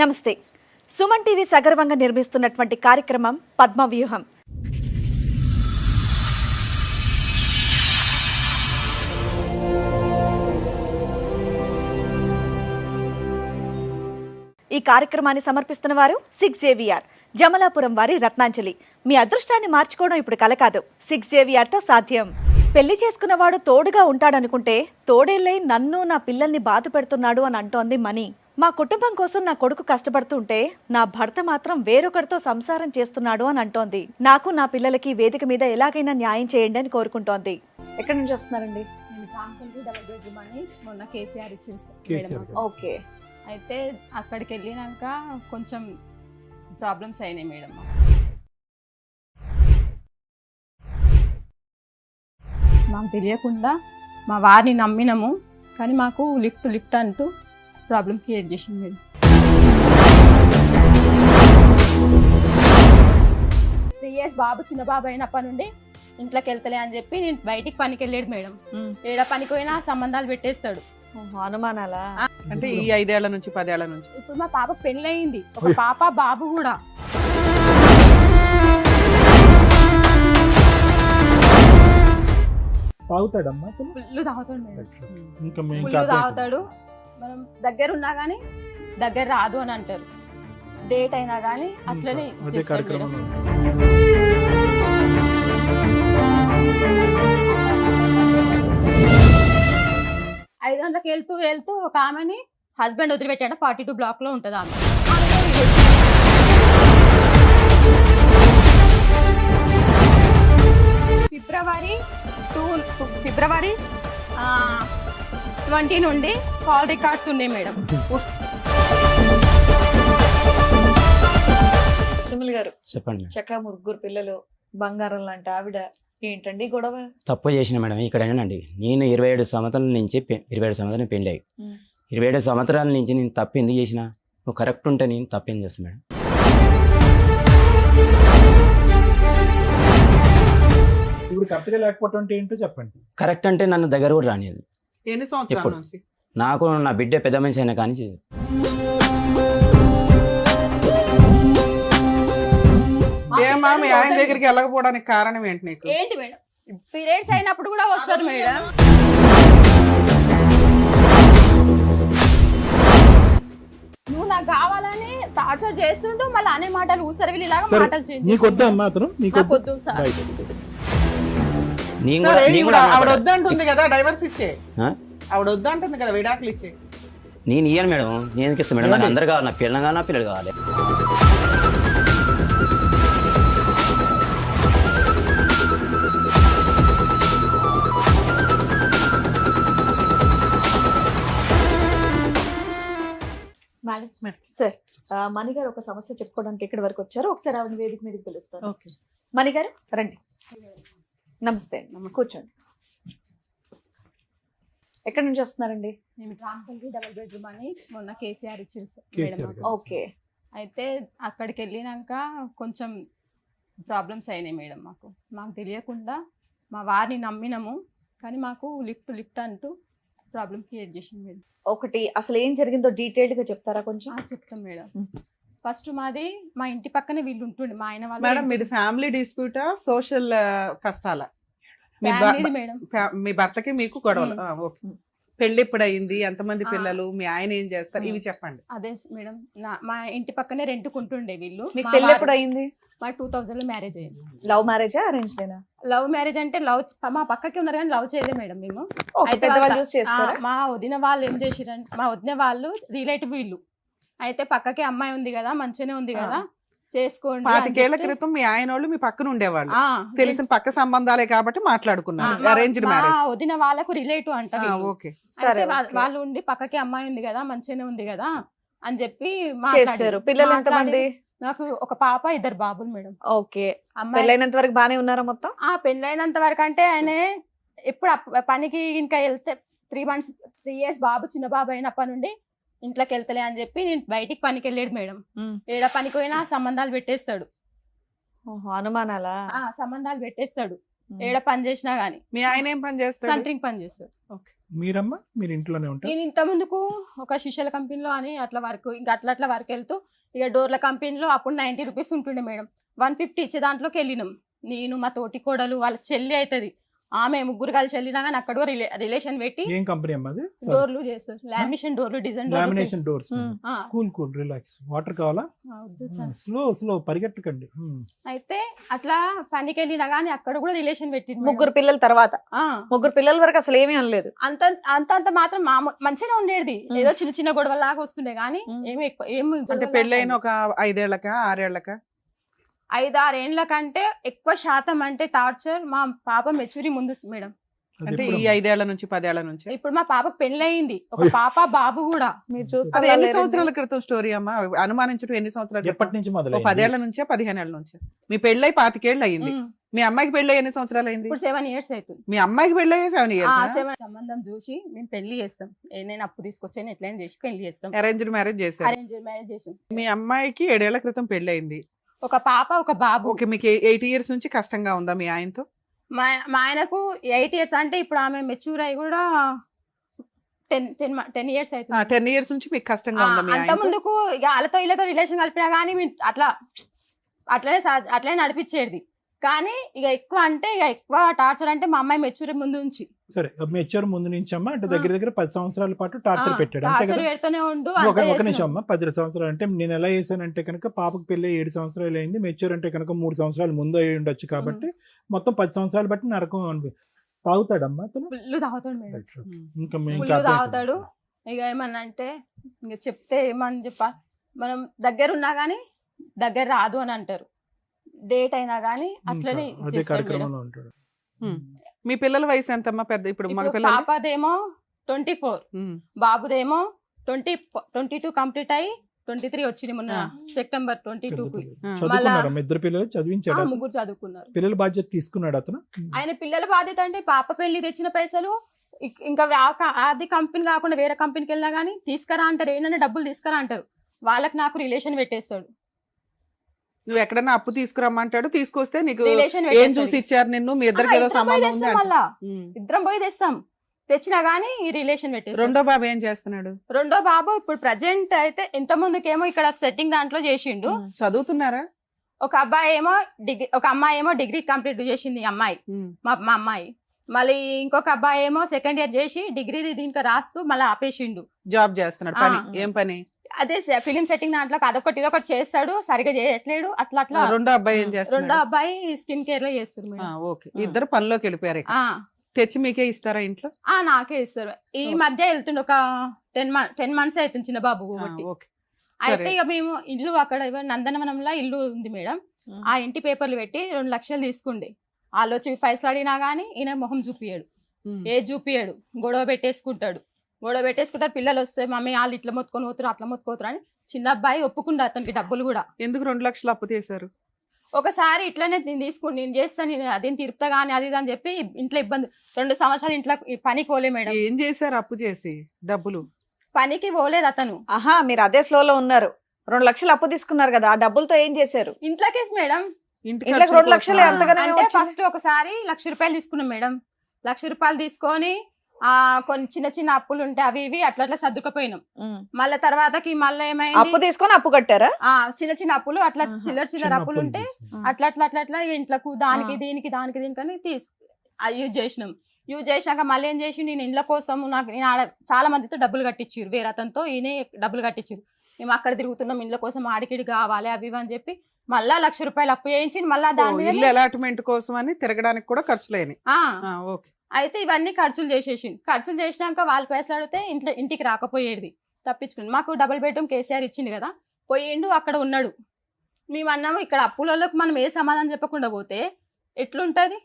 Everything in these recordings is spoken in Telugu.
నమస్తే. సుమన్ టీవీ సగర్వంగా నిర్మిస్తున్నటువంటి కార్యక్రమం పద్మవ్యూహం. ఈ కార్యక్రమాన్ని సమర్పిస్తున్న వారు 6JVR జమలాపురం వారి రత్నాంజలి. మీ అదృష్టాన్ని మార్చుకోవడం ఇప్పుడు కల కాదు, 6JVRతో సాధ్యం. పెళ్లి చేసుకున్నవాడు తోడుగా ఉంటాడనుకుంటే తోడేళ్ళై నన్ను నా పిల్లల్ని బాధ పెడుతున్నాడు అని అంటోంది మణి. మా కుటుంబం కోసం నా కొడుకు కష్టపడుతుంటే నా భర్త మాత్రం వేరొకరితో సంసారం చేస్తున్నాడు అని అంటోంది. నాకు నా పిల్లలకి వేదిక మీద ఎలాగైనా న్యాయం చేయండి అని కోరుకుంటోంది. ఎక్కడి నుంచి వస్తున్నారండి? మొన్న కేసీఆర్ ఇచ్చింది. ఓకే. అయితే అక్కడికి వెళ్ళినాక కొంచెం ప్రాబ్లమ్స్ అయినాయి మేడం. మాకు తెలియకుండా మా వారిని నమ్మినాము, కానీ మాకు లిఫ్ట్ అంటూ ప్రాబ్లం క్రియేట్ చేసింది మేడం. 3 years బాబు చిన్న బాబు అయినప్పటి నుండి ఇంట్లోకి వెళ్తలే అని చెప్పి నేను బయటికి పనికి వెళ్ళాడు మేడం. ఏడ పనికి పోయినా సంబంధాలు పెట్టేస్తాడు. అనుమానాలా? అంటే ఈ 5 ఏళ్ల నుంచి 10 ఏళ్ల నుంచి. ఇప్పుడు మా పాప పెళ్ళయింది, ఒక పాప బాబు కూడా. తాగుతాడమ్మా ఫుల్ తాగుతాడు మేడం, ఇంకా ఫుల్ తాగుతాడు. మనం దగ్గర ఉన్నా కానీ దగ్గర రాదు అని అంటారు. డేట్ అయినా కానీ అట్లనే చేస్తాడు మేడం. ఐదు గంటలకు వెళ్తూ ఒక ఆమెని హస్బెండ్ వదిలిపెట్టాడు. 42 బ్లాక్ లో ఉంటుంది ఆమె. ఫిబ్రవరి 20 నుండి కాల్ రికార్డ్స్ ఉన్నాయి మేడం. సుమల్ గారు చెప్పండి. చక్కగా 3 పిల్లలు, బంగారం లాంటి ఆవిడ, ఏంటండి గొడవ? తప్పు చేసిన మేడం ఇక్కడేనండి. నేను 27 సంవత్సరాల నుంచి 27 సంవత్సరాలు పెళ్ళి అయ్యి 27 సంవత్సరాల నుంచి నేను తప్పు ఎందుకు చేసిన? నువ్వు కరెక్ట్ ఉంటే నేను తప్పేం చేస్తాను మేడం. ఇప్పుడు కరెక్ట్గా లేకపోవటం అంటే ఏంటో చెప్పండి. కరెక్ట్ అంటే నన్ను దగ్గర కూడా రానిది. ఎన్ని సంవత్సరాల నుంచి? నాకు నా బిడ్డ పెద్ద మనిషి అయినా కానీ ఏమా మీ ఆయన దగ్గరికి వెళ్ళకపోవడానికి కారణం ఏంటి నీకు? ఏంటి మేడం? పీరియడ్స్ అయినప్పుడు కూడా వస్తారు మేడం. నువ్వు నాకు కావాలని టార్చర్ చేస్తుంటూ మళ్ళీ అనే మాటలు ఊసరవిల్లిలాగా మాటలు నీకు వద్దా అమ్మా అతను? నీకు వద్దు సార్. ఆవిడ వద్దంటుంది కదా, డైవర్స్ ఇచ్చే. ఆవిడ వద్దంటుంది కదా, విడాకులు ఇచ్చే. నేను ఇయ్యను మేడం. నేను ఎందుకు ఇస్తాను మేడం? నాకు అందరు కావాలి, నా పిల్లలు కావాలి, నా పిల్లలు కావాలి. సార్, మణి గారు ఒక సమస్య చెప్పుకోవడానికి ఇక్కడి వరకు వచ్చారు. ఒకసారి ఆవిడ వేదిక మీదకి పిలుస్తాను. మణి గారు రండి. నమస్తే. కూర్చోండి. ఎక్కడి నుంచి వస్తున్నారండి? మేము రాంపల్లి డబుల్ బెడ్రూమ్ అని మొన్న కేసీఆర్ ఇచ్చింది. ఓకే. అయితే అక్కడికి వెళ్ళినాక కొంచెం ప్రాబ్లమ్స్ అయినాయి మేడం. మాకు తెలియకుండా మా వారిని నమ్మినాము, కానీ మాకు లిఫ్ట్ అంటూ ప్రాబ్లం క్రియేట్ చేసింది మేడం. ఒకటి అసలు ఏం జరిగిందో డీటెయిల్డ్ గా చెప్తారా కొంచెం? చెప్తాం మేడం. ఫస్ట్ మాది మా ఇంటి పక్కనే వీళ్ళు ఉంటుండే, మా ఆయన వాళ్ళు. మేడం మీది ఫ్యామిలీ డిస్ప్యూటా, సోషల్ కష్టాల? మేడం మీ భర్తకి మీకు గొడవలు? పెళ్లి ఎప్పుడు అయింది? ఎంతమంది పిల్లలు? మీ ఆయన ఏం చేస్తారు? ఇవి చెప్పండి. అదే మేడం, మా ఇంటి పక్కనే రెంట్కుంటుండే వీళ్ళు. మీకు పెళ్లి ఎప్పుడు అయింది? మా 2000 లో మ్యారేజ్ అయింది. లవ్ మ్యారేజా అరేంజ్డేనా? లవ్ మ్యారేజ్ అంటే మా పక్కకి ఉన్నారు కానీ లవ్ చేయలేదు మేడం మేము. మా వదిన వాళ్ళు ఏం చేసిరంటే, మా వదిన వాళ్ళు రిలేటివ్ వీళ్ళు. అయితే పక్కకి అమ్మాయి ఉంది కదా, మంచిగానే ఉంది కదా, చేసుకోండి. 25 ఏళ్ల క్రితం మీ ఆయన వాళ్ళు మీ పక్కన ఉండేవాళ్ళు, తెలిసిన పక్క సంబంధాలే కాబట్టి మాట్లాడుకున్నారు. Arranged marriage. వదిన వాళ్ళకు రిలేటివ్ అంటారు. ఓకే. వాళ్ళు ఉండి పక్కకి అమ్మాయి ఉంది కదా, మంచిగానే ఉంది కదా అని చెప్పి మాట్లాడారు. పిల్లలు ఎంతమంది? నాకు ఒక పాప, 2 బాబులు మేడం. ఓకే. పెళ్ళైనంత వరకు బానే ఉన్నారా మొత్తం? పెళ్ళైనంత వరకు అంటే ఆయన ఎప్పుడు పనికి ఇంకా వెళ్తే 3 years బాబు చిన్న బాబు అయినప్పటి నుండి ఇంట్లోకి వెళ్తలే అని చెప్పి నేను బయటికి పనికి వెళ్ళాడు మేడం. ఏడ పనికి పోయినా సంబంధాలు పెట్టేస్తాడు. అనుమానాలా? సంబంధాలు పెట్టేస్తాడు ఏడ పని చేసినా గానీ. మీ ఆయన ఏం పని చేస్తాడు? సెంటరింగ్ పని చేస్తాడు. ఓకే. మీరమ్మా మీరు ఇంట్లోనే ఉంటారు? నేను ఇంత ముందుకు ఒక శిష్యుల కంపెనీలో అని అట్లా వర్క్ ఇంకా అట్లా వర్క్ వెళ్తూ ఇక డోర్ల కంపెనీలో అప్పుడు 90 రూపీస్ ఉంటుండే మేడం. 150 ఇచ్చే దాంట్లోకి వెళ్ళినాం. నేను మా తోటి కోడలు వాళ్ళ చెల్లి అవుతుంది, ఆమె ముగ్గురు కలిసి వెళ్ళినా కానీ అక్కడ రిలేషన్ పెట్టి ఏం కంపెనీ అమ్మా అది? డోర్లు చేస్తారు. లామినేషన్ డోర్లు, design lamination doors. Cool relax. Water కావాలా? స్లో పరిగెట్టకండి. అయితే అట్లా పనికి వెళ్ళినా కానీ అక్కడ కూడా రిలేషన్ పెట్టింది మేడం. ముగ్గురు పిల్లల తర్వాత ఆ, ముగ్గురు పిల్లల వరకు అసలు ఏమీ అనలేదు. అంత మాత్రం మంచిగా ఉండేది. ఏదో చిన్న చిన్న గొడవల లాగా వస్తుండే కానీ ఏమి ఎక్కువ ఏమి అంటే పెళ్ళైన ఒక 5 ఏళ్లకా 6 ఏళ్లకా? 5-6 ఏండ్ల కంటే ఎక్కువ శాతం అంటే టార్చర్ మా పాప మెచ్యూరి ముందు మేడం. అంటే ఈ 5 ఏళ్ల నుంచి 10 ఏళ్ల నుంచి? ఇప్పుడు మా పాప పెళ్ళయింది, ఒక పాప బాబు కూడా. మీరు చూస్తే అది ఎన్ని సంవత్సరాల క్రితం స్టోరీ అమ్మా? అనుమానించడం ఎన్ని సంవత్సరాలు? ఎప్పటి నుంచి మొదలు? 10 ఏళ్ల నుంచే 15 ఏళ్ల నుంచే? మీ పెళ్ళై 25 ఏళ్ళు అయింది. మీ అమ్మాయికి పెళ్ళై ఎన్ని సంవత్సరాలు అయింది? ఇప్పుడు 7 years అవుతుంది. మీ అమ్మాయికి పెళ్ళై 7 ఇయర్స్? సంబంధం చూసి మేము పెళ్లి చేస్తాం. నేను అప్పు తీసుకొచ్చాను, ఎట్లయినా చేసి పెళ్లి చేస్తాం. అరేంజ్డ్ మ్యారేజ్ చేశారు. అరేంజ్ మ్యారేజ్ చేసాం. మీ అమ్మాయికి 7 ఏళ్ల క్రితం పెళ్లి అయింది. ఒక పాప ఒక బాబు. ఓకే, మీకు 8 ఇయర్స్ నుంచి కష్టంగా ఉందా మీ ఆయనతో? మా ఆయనకు 8 years అంటే ఇప్పుడు ఆమె మెచ్యూర్ అయ్యి కూడా 10 years అవుతుంది. 10 ఇయర్స్ నుంచి మీకు కష్టంగా ఉందా మీ అంత ఆయనతో? ముందుకు ఇక వాళ్ళతో వీళ్ళతో రిలేషన్ కలిపినా కానీ అట్లనే నడిపించేది. కానీ ఇక ఎక్కువ అంటే ఇక ఎక్కువ టార్చర్ అంటే మా అమ్మాయి మెచ్యూర్ ముందు నుంచి. సరే, మెచ్యూర్ ముందు నుంచి అమ్మా అంటే దగ్గర 10 సంవత్సరాల పాటు టార్చర్ పెట్టాడు అంతే టార్చర్ కదా? పెడుతూనే ఉండు. ఒక నిమిషం అమ్మా. 10 సంవత్సరాలు అంటే నేను ఎలా చేశానంటే కనుక పాపకు పెళ్ళి 7 సంవత్సరాలు అయింది. మెచ్యూర్ అంటే కనుక 3 సంవత్సరాలు ముందు అయి ఉండొచ్చు కాబట్టి మొత్తం 10 సంవత్సరాలు బట్టి నరకం తాగుతాడమ్మా అతను? ఫుల్ తాగుతాడు మేడం. ఇంకా ఫుల్ తాగుతాడు. ఇక ఏమన్నా అంటే ఇంక చెప్తే ఏమని మనం దగ్గర ఉన్నా గానీ దగ్గర రాదు అని అంటారు. డేట్ అయినా గానీ అట్లనే అదే కార్యక్రమంలో ఉంటాడు. మీ పిల్లల వయసు ఎంతమ్మా? పెద్ద ఇప్పుడు మగ పిల్లలు? పాపదేమో 24, బాబుదేమో 22 కంప్లీట్ అయ్యి 23 వచ్చింది మొన్న సెప్టెంబర్ 22కి. చదువుకున్నారా? ఇద్దరు పిల్లలు చదివించాడు? ముగ్గురు చదువుకున్నారు. పిల్లల బాధ్యత తీసుకున్నాడు అతను? ఆయన పిల్లల బాధ్యత అంటే పాప పెళ్లి తెచ్చిన పైసలు ఇంకా అది కంపెనీ కాకుండా వేరే కంపెనీకి వెళ్ళినా గానీ తీసుకురా అంటారు. ఏంటంటే డబ్బులు తీసుకురా అంటారు. వాళ్ళకి నాకు రిలేషన్ పెట్టేస్తాడు. నువ్వు ఎక్కడన్నా అప్పు తీసుకురమ్మంటాడు, తీసుకొస్తే నీకు రిలేషన్ ఏం చూసి ఇచ్చారు నిన్ను? మీ ఇద్దరికి ఏదో సంబంధం ఉంది మళ్ళా ఇద్దరం పోయి తెస్తాం. తెచ్చినా గానీ ఈ రిలేషన్ పెట్టేస్తాడు. రెండో బాబు ఏం చేస్తున్నాడు? రెండో బాబు ఇప్పుడు ప్రజెంట్ అయితే ఇంత ముందుకేమో ఇక్కడ సెట్టింగ్ దాంట్లో చేసిండు. చదువుతున్నారా? ఒక అబ్బాయి ఏమో డిగ్రీ, ఒక అమ్మాయి ఏమో డిగ్రీ కంప్లీట్ చేసింది అమ్మాయి, మా అమ్మాయి. మళ్ళీ ఇంకొక అబ్బాయి ఏమో 2nd year చేసి డిగ్రీ దీనికి రాస్తూ మళ్ళీ ఆపేసిండు. జాబ్ చేస్తున్నాడు. పని ఏం పని? అదే ఫిలిం సెట్టింగ్ దాంట్లో అదొకటి ఇదొకటి చేస్తాడు, సరిగా చేయట్లేడు. అట్లా రెండో అబ్బాయి ఏం చేస్తాడు? రెండో అబ్బాయి స్కిన్ కేర్ లో చేస్తారు. ఓకే, ఇద్దరు పనిలోకి వెళ్ళిపోయారు. తెచ్చి మీకే ఇస్తారా ఇంట్లో? నాకే ఇస్తారు. ఈ మధ్య వెళ్తుండే ఒక 10 months అవుతుంది చిన్న బాబు. అయితే ఇక మేము ఇల్లు అక్కడ నందనవనంలో ఇల్లు ఉంది మేడం. ఆ ఇంటి పేపర్లు పెట్టి 2 లక్షలు తీసుకుండే. వాళ్ళు వచ్చి పైసలు అడిగినా గానీ ఈయన మొహం చూపియాడు, చూపియాడు. గొడవ పెట్టేసుకుంటారు. పిల్లలు వస్తే మమ్మీ వాళ్ళు ఇట్లా మొత్తుకొని పోతారు, అట్లా మొత్తుకోతారు అని. చిన్న అబ్బాయి ఒప్పుకుండా అతనికి డబ్బులు కూడా. ఎందుకు 2 లక్షలు అప్పు చేశారు? ఒకసారి ఇట్లనే నేను చేస్తాను, నేను అదేం తిరుపుతా గానీ అది అని చెప్పి ఇంట్లో ఇబ్బంది. 2 సంవత్సరాలు ఇంట్లో పనికి పోలే మేడం. ఏం చేశారు అప్పు చేసి? డబ్బులు పనికి పోలేదు అతను. ఆహా, మీరు అదే ఫ్లో లో ఉన్నారు. 2 లక్షలు అప్పు తీసుకున్నారు కదా, ఆ డబ్బులతో ఏం చేశారు? ఇంట్లోకే మేడం. ఇంటికి 2 లక్షలు ఎంతగానో అంటే ఫస్ట్ ఒకసారి 1 లక్ష రూపాయలు తీసుకున్నాం మేడం. 1 లక్ష రూపాయలు తీసుకొని కొన్ని చిన్న చిన్న అప్పులు ఉంటే అవి ఇవి అట్లా సర్దుకుపోయినాం. మళ్ళీ తర్వాతకి మళ్ళీ ఏమైంది, అప్పు తీసుకొని అప్పు కట్టారా? చిన్న చిన్న అప్పులు అట్లా చిల్లర అప్పులు ఉంటే అట్లా ఇంట్లకు దానికి దీనికి అని యూజ్ చేసినాం. యూజ్ చేసినాక మళ్ళీ ఏం చేసి నేను ఇండ్ల కోసం నేను చాలా మందితో డబ్బులు కట్టించారు. వేరే అతనితో ఈయనే డబ్బులు కట్టించారు. మేము అక్కడ తిరుగుతున్నాం, ఇండ్ల కోసం ఆడికిడి కావాలి అవి అని చెప్పి మళ్ళా 1 లక్ష రూపాయలు అప్పు చేయించి మళ్ళీ దాని ఇల్లు అలాట్మెంట్ కోసం అని తిరగడానికి కూడా ఖర్చులేని. అయితే ఇవన్నీ ఖర్చులు చేసినాక వాళ్ళు పైసలు అడిగితే ఇంటికి రాకపోయేది, తప్పించుకుని. మాకు డబుల్ బెడ్రూమ్ కేసీఆర్ ఇచ్చింది కదా, పోయిండు అక్కడ ఉన్నాడు. మేము అన్నాము ఇక్కడ అప్పులకు మనం ఏ సమాధానం చెప్పకుండా పోతే ఎట్లుంటది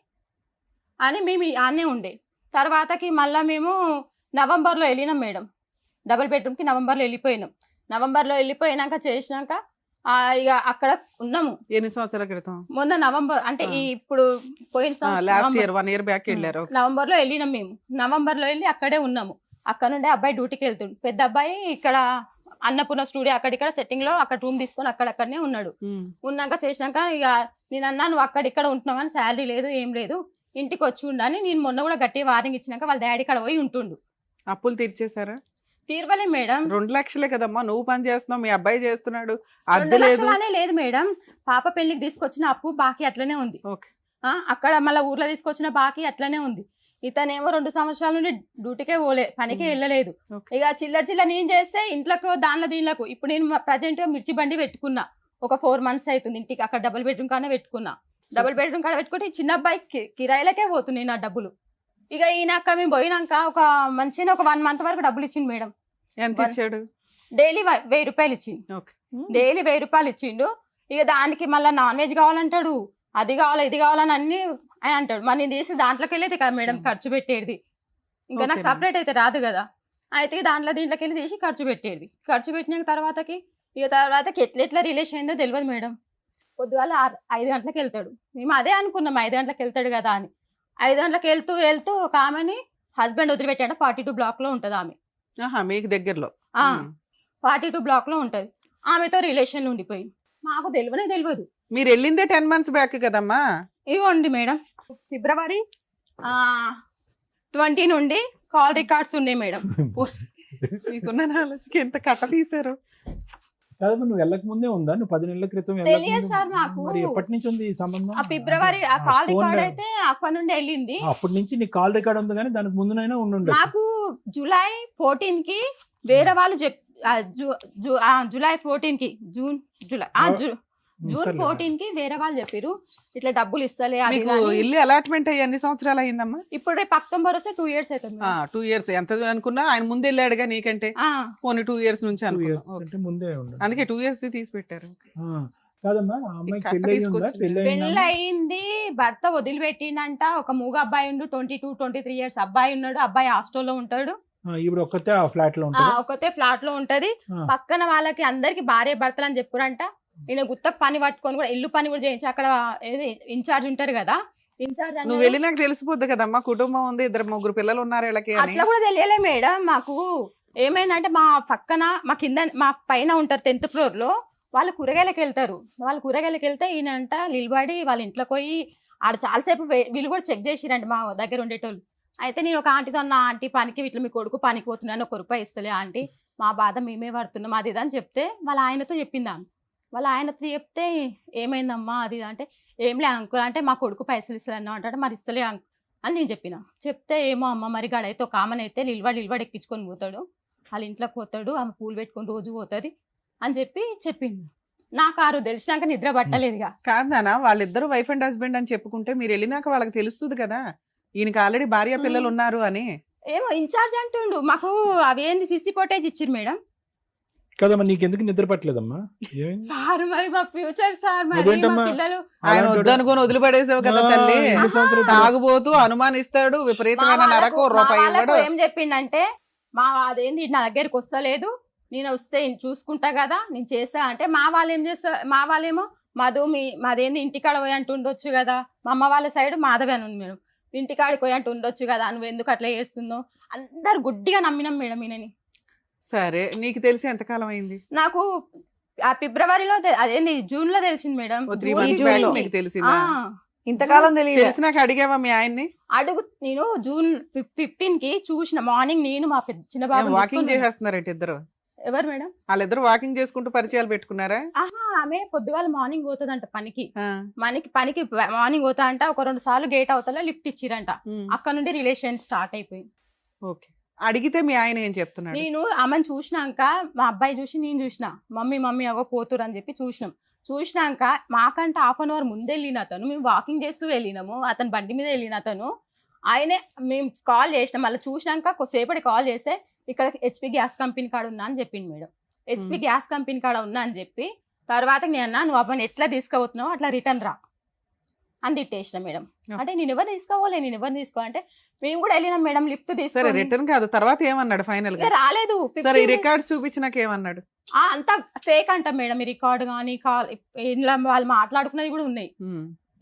అని మేము ఆనే ఉండే. తర్వాతకి మళ్ళీ మేము నవంబర్లో వెళ్ళినాం మేడం. డబుల్ బెడ్రూమ్కి నవంబర్లో వెళ్ళిపోయినాం. నవంబర్లో వెళ్ళిపోయినాక చేసినాక ఇక అక్కడ ఉన్నాము. ఎన్ని సంవత్సరాల క్రితం? మొన్న నవంబర్ అంటే ఇప్పుడు పోయిన లాస్ట్ ఇయర్ 1 year బ్యాక్ వెళ్ళారు. నవంబర్లో వెళ్ళినాం మేము. నవంబర్లో వెళ్ళి అక్కడే ఉన్నాము. అక్కడ నుండి అబ్బాయి డ్యూటీకి వెళ్తుండు. పెద్ద అబ్బాయి ఇక్కడ అన్నపూర్ణ స్టూడియో అక్కడిక్కడ సెట్టింగ్ లో అక్కడ రూమ్ తీసుకొని అక్కడక్కడనే ఉన్నాడు. ఉన్నాక చేసినాక ఇక నేను అన్నా నువ్వు అక్కడిక్కడ ఉంటున్నావు కానీ శాలరీ లేదు ఏం లేదు, ఇంటికి వచ్చి ఉండని. నేను మొన్న కూడా గట్టి వార్నింగ్ ఇచ్చినాక వాళ్ళ డాడీ కాడ పోయి ఉంటుండు. అప్పులు తీర్చేశారా? తీర్వలే మేడం. 2 లక్షలే కదమ్మా, నువ్వు పని చేస్తున్నావు, మీ అబ్బాయి చేస్తున్నాడు, 2 అద్దె లేదు. లక్షలనే లేదు మేడం. పాప పెళ్లికి తీసుకొచ్చిన అప్పు బాకీ అట్లనే ఉంది. ఓకే. అక్కడ మళ్ళీ ఊర్లో తీసుకొచ్చిన బాకీ అట్లనే ఉంది. ఇతనేమో 2 సంవత్సరాల నుండి డ్యూటీకే పోలే, పనికి వెళ్ళలేదు. ఓకే. ఇక చిల్లర నేను చేస్తే ఇంట్లోకి దానిలో దీనిలోకి. ఇప్పుడు నేను ప్రజెంట్ మిర్చి బండి పెట్టుకున్నా, ఒక 4 మంత్స్ అవుతుంది. ఇంటికి అక్కడ డబుల్ బెడ్రూమ్ కానే పెట్టుకున్నా. డబుల్ బెడ్రూమ్ కాడ పెట్టుకుంటే ఈ చిన్న అబ్బాయి కిరాయిలకే పోతున్నాయి నా డబ్బులు. ఇక ఈయన అక్కడ మేము పోయినాక ఒక మంచిగా ఒక 1 మంత్ వరకు డబ్బులు ఇచ్చిండు మేడం. ఎంత ఇచ్చాడు? డైలీ 1000 రూపాయలు ఇచ్చిండు. ఓకే. డైలీ 1000 రూపాయలు ఇచ్చిండు. ఇక దానికి మళ్ళీ నాన్ వెజ్ కావాలంటాడు, అది కావాలి ఇది కావాలని అన్ని అని అంటాడు. మరి నేను తీసి దాంట్లోకి వెళ్ళేది కదా మేడం ఖర్చు పెట్టేది. ఇంకా నాకు ఓకే. సపరేట్ అయితే రాదు కదా. అయితే దీంట్లోకి వెళ్ళి తీసి ఖర్చు పెట్టేది. ఖర్చు పెట్టిన తర్వాతకి ఎట్లా రిలేషన్ అయిందో తెలియదు మేడం. పొద్దుగాల 5 గంటలకు వెళ్తాడు. మేము అదే అనుకున్నాం 5 గంటలకు వెళ్తాడు కదా అని. 5 గంటలకు వెళ్తూ ఒక ఆమెని హస్బెండ్ వదిలిపెట్టాడు. 42 బ్లాక్ లో ఉంటది ఆమె. మీకు దగ్గరలో? 42 బ్లాక్ లో ఉంటది. ఆమెతో రిలేషన్ ఉండిపోయి మాకు తెలియదు. మీరు వెళ్ళిందే 10 మంత్స్ బ్యాక్ కదమ్మా. ఇవ్వండి మేడం, ఫిబ్రవరి 20 నుండి కాల్ రికార్డ్స్ ఉన్నాయి మేడం. మీకున్న నాలెడ్జ్కి ఎంత కట్ట తీశారు. కాదమ్మా, నువ్వు వెళ్ళక ముందే ఉందా? నువ్వు 10 నెలల క్రితం వెళ్ళక తెలియదు ముందు- సార్ నాకు. మరి ఎప్పటి నుంచి ఉంది ఈ సంబంధం? ఫిబ్రవరి ఆ కాల్ ఫోన్ రికార్డ్ లో- అయితే అప్పటి నుండి వెళ్ళింది. అప్పటి నుంచి నీ కాల్ రికార్డ్ ఉంది, కానీ దానికి ముందునైనా ఉండుండొచ్చు. నాకు జూలై 14 కి వేరే వాళ్ళు జూలై 14 కి జూన్ 14 కి వేరే వాళ్ళు చెప్పారు ఇట్లా డబ్బులు ఇస్తలే అది మీకు ఇది అని. ఇల్లు అలాట్మెంట్ అయ్యి ఎన్ని సంవత్సరాలు అయిందమ్మా? ఇప్పుడు రేపు అక్టోబర్ వస్తే 2 years అవుతుంది మేడం. 2 years. ఎంత అనుకున్నా ఆయన ముందు వెళ్ళాడుగా నీకంటే. పోనీ 2 years నుంచి 2 అనుకున్నా. years okay. కంటే ముందే ఉండు. అందుకే 2 years తీసి పెట్టారు. కాదమ్మా, ఆ అమ్మాయికి కట్ట పెళ్లి అయిందా? తీసుకొచ్చి- పెళ్లి పెళ్ళి అయిందా? అయింది, భర్త వదిలిపెట్టిండంట. ఒక మూగ అబ్బాయి ఉండు, 22-23 years అబ్బాయి ఉన్నాడు. అబ్బాయి హాస్టల్లో ఉంటాడు. ఇప్పుడు ఒక్కతే ఆ ఫ్లాట్ లో ఉంటుంది. ఒకతే ఫ్లాట్ లో ఉంటది. పక్కన వాళ్ళకి అందరికి భార్య భర్తలు అని చెప్పురంట. ఈయన గుత్తకు పని పట్టుకొని కూడా ఇల్లు పని కూడా చేయించి అక్కడ ఇన్ఛార్జ్ ఉంటారు కదా, ఇన్ఛార్జ్ నువ్వు వెళ్ళి నాకు తెలిసిపోద్ది కదమ్మా, కుటుంబం ఉంది, 2-3 పిల్లలు ఉన్నారు వీళ్ళకి అని. అట్లా కూడా తెలియలే మేడం. మాకు ఏమైందంటే మా పక్కన మా కింద మా పైన ఉంటారు 10th floor లో. వాళ్ళు కూరగాయలకు వెళ్తారు. ఈయన అంట నిలబడి వాళ్ళ ఇంట్లోకి పోయి ఆడ చాలాసేపు వీళ్ళు కూడా చెక్ చేసిరండి మా దగ్గర ఉండేటోళ్ళు. అయితే నేను ఒక ఆంటీతో అన్న, ఆంటీ పనికి ఇట్లా మీ కొడుకు పనికి పోతున్నాను, 1 రూపాయి ఇస్తలే ఆంటీ, మా బాధ మేమే పడుతున్నాం అది ఇది అని చెప్తే వాళ్ళ ఆయనతో చెప్పిందాను. వాళ్ళ ఆయనతో చెప్తే ఏమైందమ్మా అది అంటే, ఏం లే అంకుల్ అంటే మా కొడుకు పైసలు ఇస్తాను అంటే, మరి ఇస్తలే అని నేను చెప్పిన. చెప్తే ఏమో అమ్మ మరి గాడైతే ఒక ఆమెను అయితే నిలబడి ఎక్కించుకొని పోతాడు, వాళ్ళ ఇంట్లోకి పోతాడు, ఆమె పూలు పెట్టుకొని రోజు పోతుంది అని చెప్పింది. నాకు ఆ రోజు తెలిసినాక నిద్ర పట్టలేదుగా. కాదు నాన్న, వాళ్ళిద్దరు వైఫ్ అండ్ హస్బెండ్ అని చెప్పుకుంటే మీరు వెళ్ళినాక వాళ్ళకి తెలుస్తుంది కదా ఈయనకి ఆల్రెడీ భార్య పిల్లలు ఉన్నారు అని. ఏమో ఇన్ఛార్జ్ అంటుండు. మాకు అవేంది సిసి ఫోటేజ్ ఇచ్చిరు మేడం. కదమ్మా, నీకెందుకు నిద్ర పట్టలేదమ్మా? ఏమైంది? సార్ మరి మా ఫ్యూచర్ సార్, మరి మా అదేంటమ్మా? పిల్లలు ఆయన వద్దనుకొని వదిలిపడేసావు కదా తల్లి. ఎన్ని సంవత్సరాలు తాగుబోతూ అనుమానిస్తాడు, విపరీతమైన నరకు, రూపాయి ఇవ్వడు. ఏం చెప్పిండంటే, మా అదేంది నా దగ్గరికి వస్తలేదు, నేను వస్తే చూసుకుంటా కదా, నేను చేస్తా అంటే, మా వాళ్ళు ఏం చేస్తా, మా వాళ్ళేమో మాదేంది ఇంటికాడ పోయి అంటూ ఉండొచ్చు కదా, మా అమ్మ వాళ్ళ సైడ్ మాధవి అని ఉంది మేడం, ఇంటికాడికి పోయి అంటూ ఉండొచ్చు కదా, నువ్వు ఎందుకు అట్లా చేస్తున్నావు, అందరు గుడ్డిగా నమ్మినాం మేడం ఈయనని. సరే, నీకు తెలిసి ఎంతకాలం అయింది? నాకు ఆ ఫిబ్రవరిలో అదేంది జూన్ లో తెలిసింది మేడం. 3 months back మీకు తెలిసిందా? ఇంతకాలం తెలియదు. తెలిసినాక అడిగావా మీ ఆయన్ని? నేను జూన్ 15 కి చూసిన మార్నింగ్, నేను మా చిన్న బాబు వాకింగ్ చేసేస్తున్నారంటే ఇద్దరు? ఎవరు మేడం? వాళ్ళిద్దరు వాకింగ్ చేసుకుంటూ పరిచయాలు పెట్టుకున్నారా? ఆమె పొద్దుగాల మార్నింగ్ పోతుందంట పనికి మార్నింగ్ పోతా అంట. ఒక 2 సార్లు గేట్ అవతల లిఫ్ట్ ఇచ్చిరంట. అక్కడ నుండి రిలేషన్ స్టార్ట్ అయిపోయింది. ఓకే. అడిగితే మీ ఆయన ఏం చెప్తున్నాడు? నేను ఆమెను చూసినాక, మా అబ్బాయి చూసి నేను చూసిన, మమ్మీ అవో పోతురు అని చెప్పి చూసినాక మాకంటే 1/2 hour ముందు వెళ్ళిన అతను, మేము వాకింగ్ చేస్తూ వెళ్ళినాము, అతను బండి మీద వెళ్ళిన అతను, ఆయనే మేము కాల్ చేసినాం. మళ్ళీ చూసినాక కొద్దిసేపటి కాల్ చేస్తే, ఇక్కడ హెచ్పి గ్యాస్ కంపెనీ కాడ ఉన్నా అని చెప్పింది మేడం. హెచ్పి గ్యాస్ కంపెనీ కాడ ఉన్నా అని చెప్పి తర్వాత నేను అన్నా, నువ్వు అబ్బాయిని ఎట్లా తీసుకుపోతున్నావు అట్లా రిటర్న్ రా అని తిట్టేసిన మేడం. అంటే నేను ఎవరు తీసుకోవాలంటే, మేము కూడా వెళ్ళినాం మేడం లిఫ్ట్ సరే, తీసుకొని. రిటర్న్ కాదు, తర్వాత ఏమన్నాడు ఫైనల్ గా? రాలేదు. సరే, ఈ రికార్డ్స్ చూపించినాక ఏమన్నాడు? అంతా ఫేక్ అంట మేడం. ఈ రికార్డ్ కానీ ఇలా వాళ్ళు మాట్లాడుకున్నది కూడా ఉన్నాయి.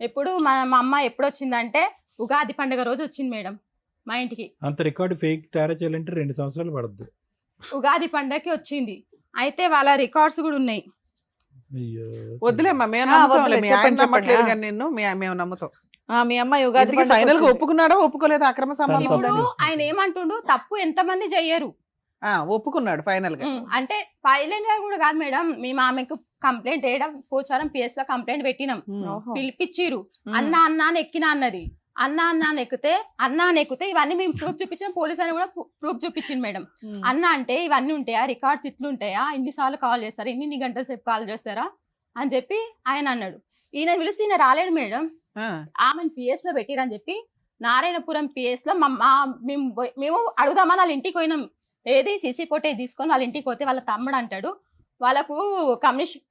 ఎప్పుడు మా అమ్మ ఎప్పుడు వచ్చిందంటే, ఉగాది పండుగ రోజు వచ్చింది మేడం మా ఇంటికి. అంత రికార్డు ఫేక్ తయారు చేయాలంటే 2 సంవత్సరాలు పడుద్ది. ఉగాది పండుగకి వచ్చింది. అయితే వాళ్ళ రికార్డ్స్ కూడా ఉన్నాయి. అయ్యో, వద్దులేమ్మా, మేము నమ్ముతాంలే. మీ ఆయన నమ్మట్లేదు కానీ నిన్ను మేము నమ్ముతాం. మీ అమ్మాయి ఉగాది పండుగకి ఫైనల్ గా వచ్చింది. ఒప్పుకున్నాడా ఒప్పుకోలేదా అక్రమ సంబంధం తప్పు ఇప్పుడు ఉందని? ఆయన ఏమంటుండు, తప్పు ఎంతమంది చెయ్యరు. ఒప్పుకున్నాడు ఫైనల్ గా. అంటే ఫైనల్ గా కూడా కాదు మేడం, మేము ఆమెకు కంప్లైంట్ వేయడం పోచారం PS లో కంప్లైంట్ పెట్టినాం. ఓహో. పిలిపించిరు. ఉమ్. అన్న అన్న అని ఎక్కినా అన్నది. అన్న అన్న అని ఎక్కితే ఇవన్నీ మేము ప్రూఫ్ చూపించాం. పోలీస్ అని కూడా ప్రూఫ్ చూపించింది మేడం. ఉమ్. అన్న అంటే ఇవన్నీ ఉంటాయా, రికార్డ్స్ ఇట్లు ఉంటాయా, ఇన్నిసార్లు కాల్ చేస్తారా, ఇన్ని గంటల సేపు కాల్ చేస్తారా అని చెప్పి ఆయన అన్నాడు. ఈయన పిలిచి ఈయన రాలేడు మేడం. ఆమెను PS లో పెట్టిరని చెప్పి నారాయణపురం PS లో మేము అడుగుదామని వాళ్ళ ఇంటికి పోయినాం. ఏది సీసీ ఫోటో తీసుకొని వాళ్ళ ఇంటికి పోతే వాళ్ళ తమ్ముడు అంటాడు, వాళ్ళకు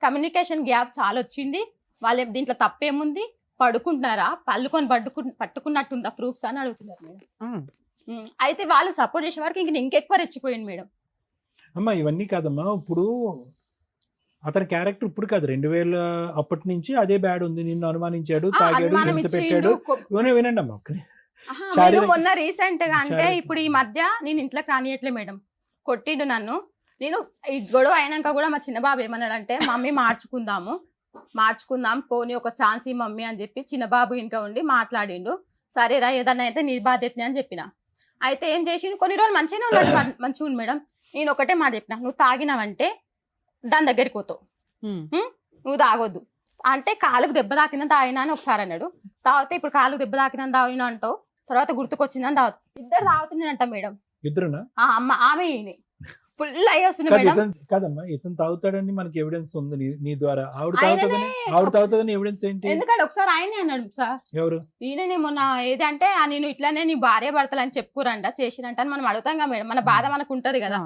కమ్యూనికేషన్ గ్యాప్ చాలా వచ్చింది, వాళ్ళ దీంట్లో తప్పేముంది, పడుకుంటున్నారా, పట్టుకున్నట్టుందా ప్రూఫ్స్ అని అడుగుతున్నారు మేడం. అయితే వాళ్ళు సపోర్ట్ చేసే వరకు ఇంకెక్కువ రెచ్చిపోయింది మేడం. అమ్మా ఇవన్నీ కాదమ్మా, ఇప్పుడు అతని క్యారెక్టర్ ఇప్పుడు కాదు 2000 అప్పటి నుంచి అదే బ్యాడ్ ఉంది. నిన్ను అనుమానించాడు, తాగాడు, అనుమానం హింస ఇచ్చిండు. పెట్టాడు. వినండి అమ్మా. మీరు శారీరక- మొన్న రీసెంట్ గా అంటే శారీరక- ఇప్పుడు ఈ మధ్య నేను ఇంట్లోకి రానియట్లే మేడం. కొట్టిండు నన్ను. నేను ఈ గొడవ అయినాక కూడా మా చిన్న బాబు ఏమన్నాడంటే, మమ్మీ మార్చుకుందాం పోనీ ఒక ఛాన్స్ ఈ మమ్మీ అని చెప్పి చిన్న బాబు ఇంకా ఉండి మాట్లాడిండు. సరేరా ఏదన్నా అయితే నీ బాధ్యతనే అని చెప్పిన. అయితే ఏం చేసిండు, కొన్ని రోజులు మంచిగానే ఉన్నాడు, మంచిగా ఉంది మేడం. నేను ఒకటే మాట చెప్పిన, నువ్వు తాగినావంటే దాని దగ్గరికి పోతావు, నువ్వు తాగొద్దు అంటే కాలుకు దెబ్బ తాకినా తాగినా అని ఒకసారి అన్నాడు. తాగితే ఇప్పుడు కాలుకు దెబ్బ తాకినా తాగినా అంటావు, తర్వాత గుర్తుకొచ్చిందని తాగుతావు. ఇద్దరు తాగుతున్నాడంట మేడం. ఇద్దరునా? అమ్మ ఆమె ఫుల్ అయ్యి వస్తుంది మేడం. కాదమ్మా, ఇతను తాగుతాడని మనకి ఎవిడెన్స్ ఉంది నీ ద్వారా. ఆవిడ ఆయననే తాగుతుందని ఎవిడెన్స్ ఏంటి? ఎందుకంటే ఒకసారి ఆయనే అన్నాడు సార్, ఎవరు? ఈయననే మొన్న ఏదంటే నేను ఇట్లానే నీ భార్య భర్తలు అని చెప్పుకురంట చేసిరంట అని మనం అడుగుతాం కదా మేడం. మన బాధ మనకు ఉంటది కదా.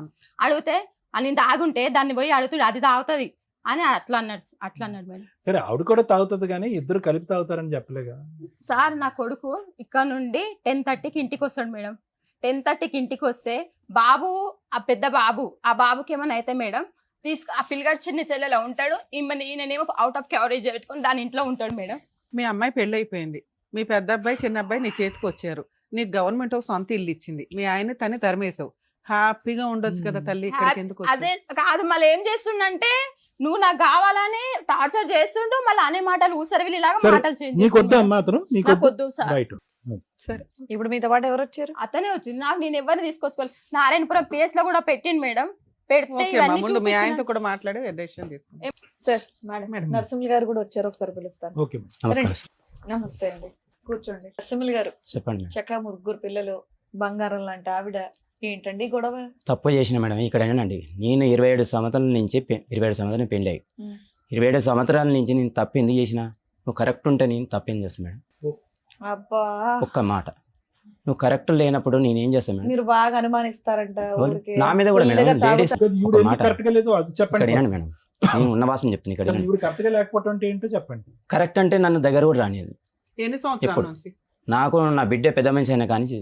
అడిగితే నేను తాగుంటే దాన్ని పోయి అడుగుతాడు, అది తాగుతుంది అని అట్లా అన్నాడు మేడం. సరే ఆవిడ కూడా తాగుతుంది కానీ ఇద్దరు కలిపి తాగుతారని చెప్పలేగా సార్. నా కొడుకు ఇక్కడ నుండి 10:30కి ఇంటికి వస్తాడు మేడం. 10:30కి ఇంటికి వస్తే బాబు, ఆ పెద్ద బాబు, ఆ బాబుకి ఏమైనా అయితే మేడం ఆ పిల్లగాడు చిన్న చెల్లెలో ఉంటాడు, ఈయననేమో అవుట్ ఆఫ్ కవరేజ్ పెట్టుకొని దాని ఇంట్లో ఉంటాడు మేడం. మీ అమ్మాయి పెళ్లి అయిపోయింది, మీ పెద్ద అబ్బాయి చిన్న అబ్బాయి నీ చేతికి వచ్చారు, నీకు గవర్నమెంట్ ఒక సొంత ఇల్లు ఇచ్చింది, మీ ఆయన తన్ని తరిమేసావు, హ్యాపీగా ఉండొచ్చు కదా తల్లి, ఇక్కడికి ఎందుకు అదే కాదు, మళ్ళీ ఏం చేస్తుండంటే నువ్వు నాకు కావాలని టార్చర్ చేస్తుండు, మళ్ళీ అనే మాటలు ఊసరవిల్లి లాగా సరే, మాటలు చేంజ్ నీకు వద్దా అమ్మా అతను? నీకు వద్దు సార్. రైట్. సరే ఇప్పుడు మీతో పాటు ఎవరు వచ్చారు? అతనే వచ్చింది. నాకు నేను ఎవరిని తీసుకొచ్చుకోవాలి. నారాయణపురం PS లో కూడా పెట్టిండు మేడం. పెడితే ఓకే ఇవన్నీ ముందు మీ ఆయనతో చూపించిన కూడా మాట్లాడి డెసిషన్ తీసుకుంటాం. Sir madam. నరసింహులు గారు కూడా వచ్చారు, ఒకసారి పిలుస్తాను. ఓకే నమస్కారం. నమస్తే అండి, కూర్చోండి. నరసింహులు గారు, చెప్పండి మేడం. చక్కగా 3 పిల్లలు, బంగారం లాంటి ఆవిడ, ఏంటండి గొడవ? తప్పు చేసిన మేడం ఇక్కడేనండి. నేను 27 సంవత్సరాల నుంచి 27 సంవత్సరాలు పెళ్ళి అయ్యి 27 సంవత్సరాల నుంచి నేను తప్పు ఎందుకు చేసిన? నువ్వు కరెక్ట్ ఉంటే నేను తప్పేం చేస్తాను మేడం? అబ్బా, ఒక్క మాట, నువ్వు కరెక్ట్ లేనప్పుడు నేనేం చేస్తాను మేడం? మీరు బాగా అనుమానిస్తారంట ఊరికే. నా మీద కూడా మేడం ఫుల్లుగా లేడీస్ ఈవిడ ఎందుకు కరెక్ట్ గా లేదు అది ఇక్కడ చెప్పండి. వినండి మేడం, నేను ఉన్న వాసన చెప్తాను. ఇక్కడ వినండి. ఈవిడ కరెక్ట్ గా లేకపోవడం అంటే ఏంటో చెప్పండి. కరెక్ట్ అంటే నన్ను దగ్గర కూడా రానిది. ఎన్ని సంవత్సరాల ఎప్పుడు? నుంచి? నాకు నా బిడ్డ పెద్ద మనిషి అయినా కానీ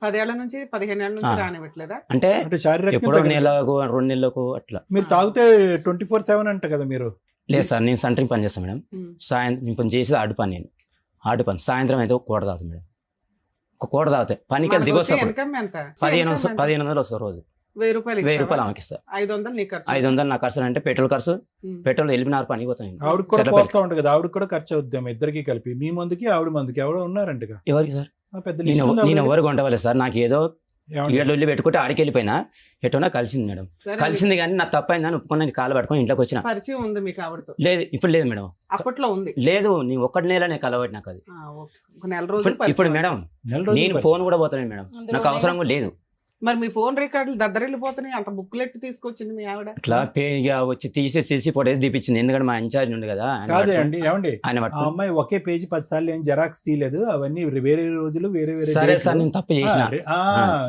10 ఏళ్ల నుంచి 15 ఏళ్ల నుంచి రానివ్వట్లేదా? అంటే అంటే శారీరక ఎప్పుడో నెలకు 2 నెలలకు అట్లా. మీరు తాగితే 24/7 అంట కదా మీరు? లేదు సార్, నేను సెంటరింగ్ పని చేస్తాను మేడం. ఉమ్. సాయంత్రం నేను పని చేసేది ఆడు పని. నేను ఆడు పని సాయంత్రం అయితే ఒక కోట తాగుతాను మేడం. ఒక కోట తాగితే పనికి వెళ్ళి మనకు వచ్చే దిగొస్తాను. ఇన్కమ్ ఎంత? 1500 వస్తారు రోజు. 1000 రూపాయలు 1000 ఇస్తావా? రూపాయలు ఆమెకి ఇస్తా. 500 నీ ఖర్చు. 500 నా ఖర్చు అంటే పెట్రోల్ ఖర్చు. ఉమ్. పెట్రోల్ వెళ్ళినారు పనికి పోతాను నేను. ఆవిడకి కూడా చెర్లపల్లి. పోస్తా ఉంటుంది కదా, ఆవిడకి కూడా ఖర్చు అవుద్దాం ఇద్దరికి కలిపి. మీ మందుకి ఆవిడ మందుకి ఎవరో ఉన్నారంటగా? ఎవరికి సార్? పెద్ద నేను లిస్ట్ ఉందా నేను ఆవిడ? ఎవరికి ఉండవాలి సార్? నాకు ఏదో ఏమండి? ఏడు వెళ్ళి పెట్టుకుంటే ఆడికి వెళ్ళిపోయినా ఎటోనా కలిసింది మేడం. సరే, కలిసింది కానీ నా తప్పైందని ఒప్పుకొని కాలు పట్టుకొని ఇంట్లోకి వచ్చిన. పరిచయం ఉంది మీకు ఆవిడతో? లేదు ఇప్పుడు లేదు మేడం. అప్పట్లో ఉంది. లేదు, నీ ఒక్కటి నెలనే కలవట్టి నాకు అది. ఓకే. ఒక నెల రోజులు ఇప్పుడు పరిచయం. మేడం నెల రోజులు నేను పరిచయం. ఫోన్ కూడా పోతాను మేడం, నాకు అవసరం కూడా లేదు. మరి మీ ఫోన్ రికార్డులు దద్దరిల్లిపోతున్నాయి, అంత బుక్లెట్ తీసుకొచ్చింది మీ ఆవిడ. ఇట్లా పేగా వచ్చి తీసి ఫోటోస్ తీపిచ్చింది. ఎందుకంటే మా ఇన్ఛార్జ్ ఉంది కదా ఆయన కాదే పట్టుకొని- అండి, ఏమండి ఆయన ఆ పట్టుకొని- అమ్మాయి ఒకే పేజీ 10 సార్లు ఏం జెరాక్స్ తీయలేదు. అవన్నీ వేరే రోజులు వేరే సరే డేట్లు. సార్, నేను తప్పు చేసిన.